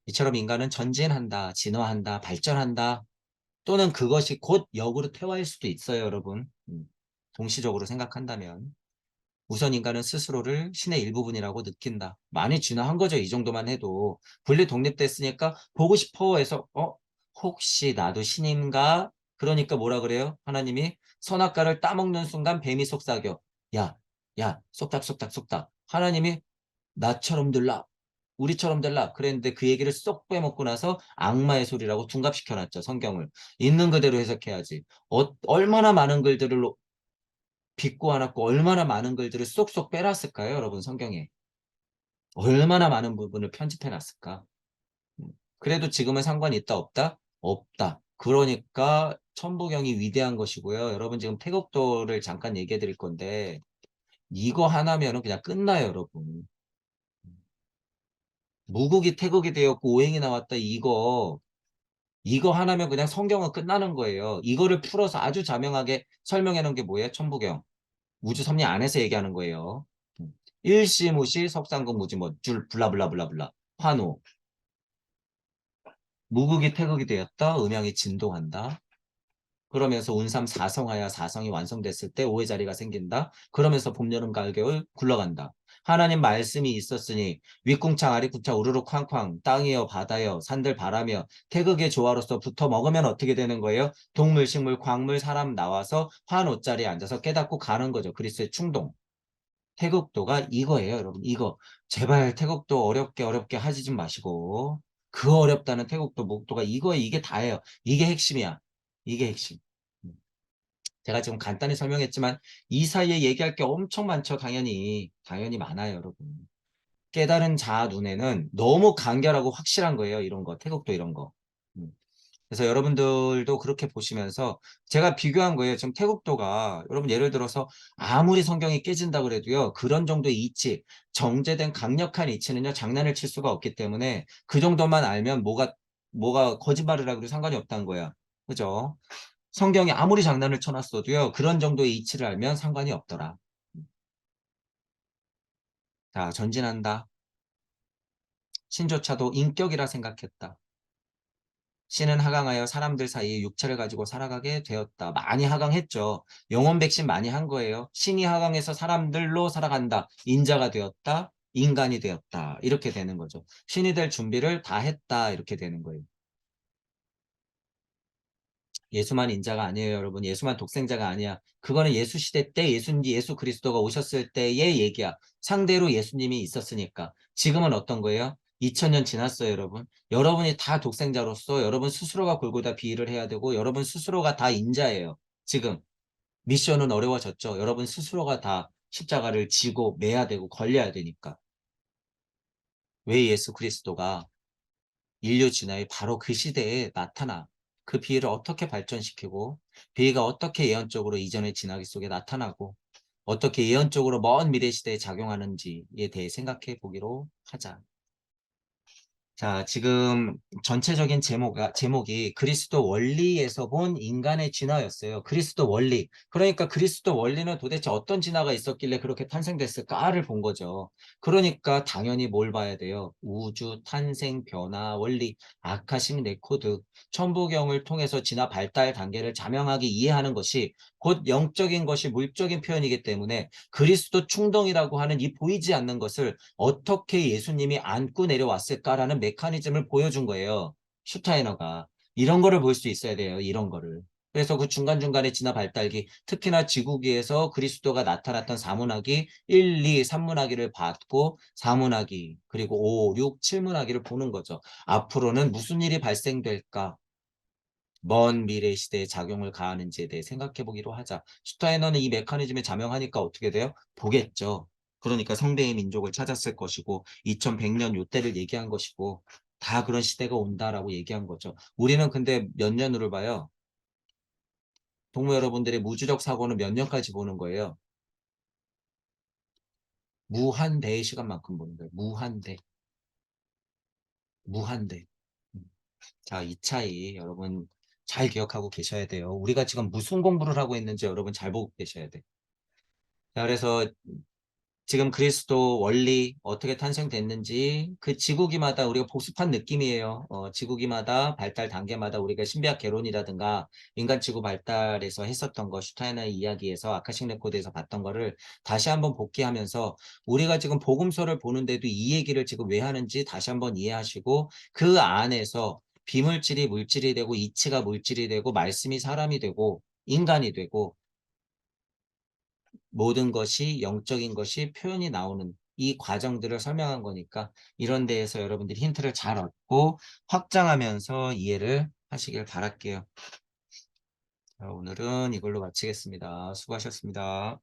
이처럼 인간은 전진한다, 진화한다, 발전한다. 또는 그것이 곧 역으로 퇴화일 수도 있어요, 여러분. 동시적으로 생각한다면. 우선 인간은 스스로를 신의 일부분이라고 느낀다. 많이 진화한 거죠. 이 정도만 해도. 분리 독립됐으니까 보고 싶어 해서 혹시 나도 신인가? 그러니까 뭐라 그래요? 하나님이 선악과를 따먹는 순간 뱀이 속삭여. 야, 야, 쏙닥 쏙닥. 하나님이 나처럼 들라. 우리처럼 될라 그랬는데 그 얘기를 쏙 빼먹고 나서 악마의 소리라고 둔갑시켜놨죠. 성경을. 있는 그대로 해석해야지. 얼마나 많은 글들을 빚고 안았고 얼마나 많은 글들을 쏙쏙 빼놨을까요? 여러분 성경에. 얼마나 많은 부분을 편집해놨을까. 그래도 지금은 상관이 있다 없다? 없다. 그러니까 천부경이 위대한 것이고요. 여러분 지금 태극도를 잠깐 얘기해 드릴 건데 이거 하나면은 그냥 끝나요. 여러분. 무국이 태극이 되었고 오행이 나왔다. 이거 하나면 그냥 성경은 끝나는 거예요. 이거를 풀어서 아주 자명하게 설명해 놓은 게 뭐예요? 천부경. 우주 섭리 안에서 얘기하는 거예요. 일시무시 석상금 무지 뭐줄 블라블라블라블라 환호. 무극이 태극이 되었다. 음양이 진동한다. 그러면서 운삼 사성하여 사성이 완성됐을 때 오의 자리가 생긴다. 그러면서 봄, 여름, 가을, 겨울 굴러간다. 하나님 말씀이 있었으니 윗궁창 아랫궁창 우르르 쾅쾅 땅이여 바다여 산들 바라며 태극의 조화로서 붙어 먹으면 어떻게 되는 거예요? 동물, 식물, 광물, 사람 나와서 환호자리에 앉아서 깨닫고 가는 거죠. 그리스도의 충동. 태극도가 이거예요, 여러분. 이거. 제발 태극도 어렵게 하지 좀 마시고. 그 어렵다는 태극도 목도가 이게 다예요. 이게 핵심이야. 이게 핵심. 음. 제가 지금 간단히 설명했지만 이 사이에 얘기할 게 엄청 많죠. 당연히 많아요, 여러분. 깨달은 자 눈에는 너무 간결하고 확실한 거예요. 이런 거. 태극도 이런 거. 음. 그래서 여러분들도 그렇게 보시면서 제가 비교한 거예요. 지금 태국도가 여러분 예를 들어서 아무리 성경이 깨진다 그래도요. 그런 정도의 이치, 정제된 강력한 이치는요. 장난을 칠 수가 없기 때문에 그 정도만 알면 뭐가 거짓말을 하고도 상관이 없다는 거야. 그죠? 성경이 아무리 장난을 쳐놨어도요. 그런 정도의 이치를 알면 상관이 없더라. 자, 전진한다. 신조차도 인격이라 생각했다. 신은 하강하여 사람들 사이에 육체를 가지고 살아가게 되었다. 많이 하강했죠. 영혼 백신 많이 한 거예요. 신이 하강해서 사람들로 살아간다. 인자가 되었다. 인간이 되었다. 이렇게 되는 거죠. 신이 될 준비를 다 했다. 이렇게 되는 거예요. 예수만 인자가 아니에요, 여러분. 예수만 독생자가 아니야. 그거는 예수 시대 때 예수 그리스도가 오셨을 때의 얘기야. 상대로 예수님이 있었으니까. 지금은 어떤 거예요? 2000년 지났어요, 여러분. 여러분이 다 독생자로서 여러분 스스로가 골고다 비일을 해야 되고 여러분 스스로가 다 인자예요. 지금 미션은 어려워졌죠. 여러분 스스로가 다 십자가를 지고 매야 되고 걸려야 되니까. 왜 예수 그리스도가 인류 진화의 바로 그 시대에 나타나 그 비위를 어떻게 발전시키고 비위가 어떻게 예언적으로 이전의 진화기 속에 나타나고 어떻게 예언적으로 먼 미래 시대에 작용하는지에 대해 생각해 보기로 하자. 자, 지금 전체적인 제목이 그리스도 원리에서 본 인간의 진화였어요. 그리스도 원리. 그러니까 그리스도 원리는 도대체 어떤 진화가 있었길래 그렇게 탄생됐을까를 본 거죠. 그러니까 당연히 뭘 봐야 돼요? 우주, 탄생, 변화, 원리, 아카식 레코드, 천부경을 통해서 진화 발달 단계를 자명하게 이해하는 것이 곧 영적인 것이 물적인 표현이기 때문에 그리스도 충동이라고 하는 이 보이지 않는 것을 어떻게 예수님이 안고 내려왔을까라는 메커니즘을 보여준 거예요. 슈타이너가. 이런 거를 볼 수 있어야 돼요. 이런 거를. 그래서 그 중간중간에 진화 발달기, 특히나 지구기에서 그리스도가 나타났던 사문화기 1, 2, 3문화기를 받고 사문화기, 그리고 5, 6, 7문화기를 보는 거죠. 앞으로는 무슨 일이 발생될까? 먼 미래 시대에 작용을 가하는지에 대해 생각해 보기로 하자. 슈타이너는 이 메커니즘에 자명하니까 어떻게 돼요? 보겠죠. 그러니까 성대의 민족을 찾았을 것이고 2100년 요때를 얘기한 것이고 다 그런 시대가 온다라고 얘기한 거죠. 우리는 근데 몇 년으로 봐요? 동무 여러분들의 무주적 사고는 몇 년까지 보는 거예요? 무한대의 시간만큼 보는 거예요. 무한대. 무한대. 음. 자, 이 차이 여러분 잘 기억하고 계셔야 돼요. 우리가 지금 무슨 공부를 하고 있는지 여러분 잘 보고 계셔야 돼. 자, 그래서 지금 그리스도 원리 어떻게 탄생됐는지 그 지구기마다 우리가 복습한 느낌이에요. 지구기마다 발달 단계마다 우리가 신비학 개론이라든가 인간 지구 발달에서 했었던 거 슈타인의 이야기에서 아카식 레코드에서 봤던 거를 다시 한번 복귀하면서 우리가 지금 복음서를 보는데도 이 얘기를 지금 왜 하는지 다시 한번 이해하시고 그 안에서 비물질이 물질이 되고 이치가 물질이 되고 말씀이 사람이 되고 인간이 되고 모든 것이 영적인 것이 표현이 나오는 이 과정들을 설명한 거니까 이런 데에서 여러분들이 힌트를 잘 얻고 확장하면서 이해를 하시길 바랄게요. 자, 오늘은 이걸로 마치겠습니다. 수고하셨습니다.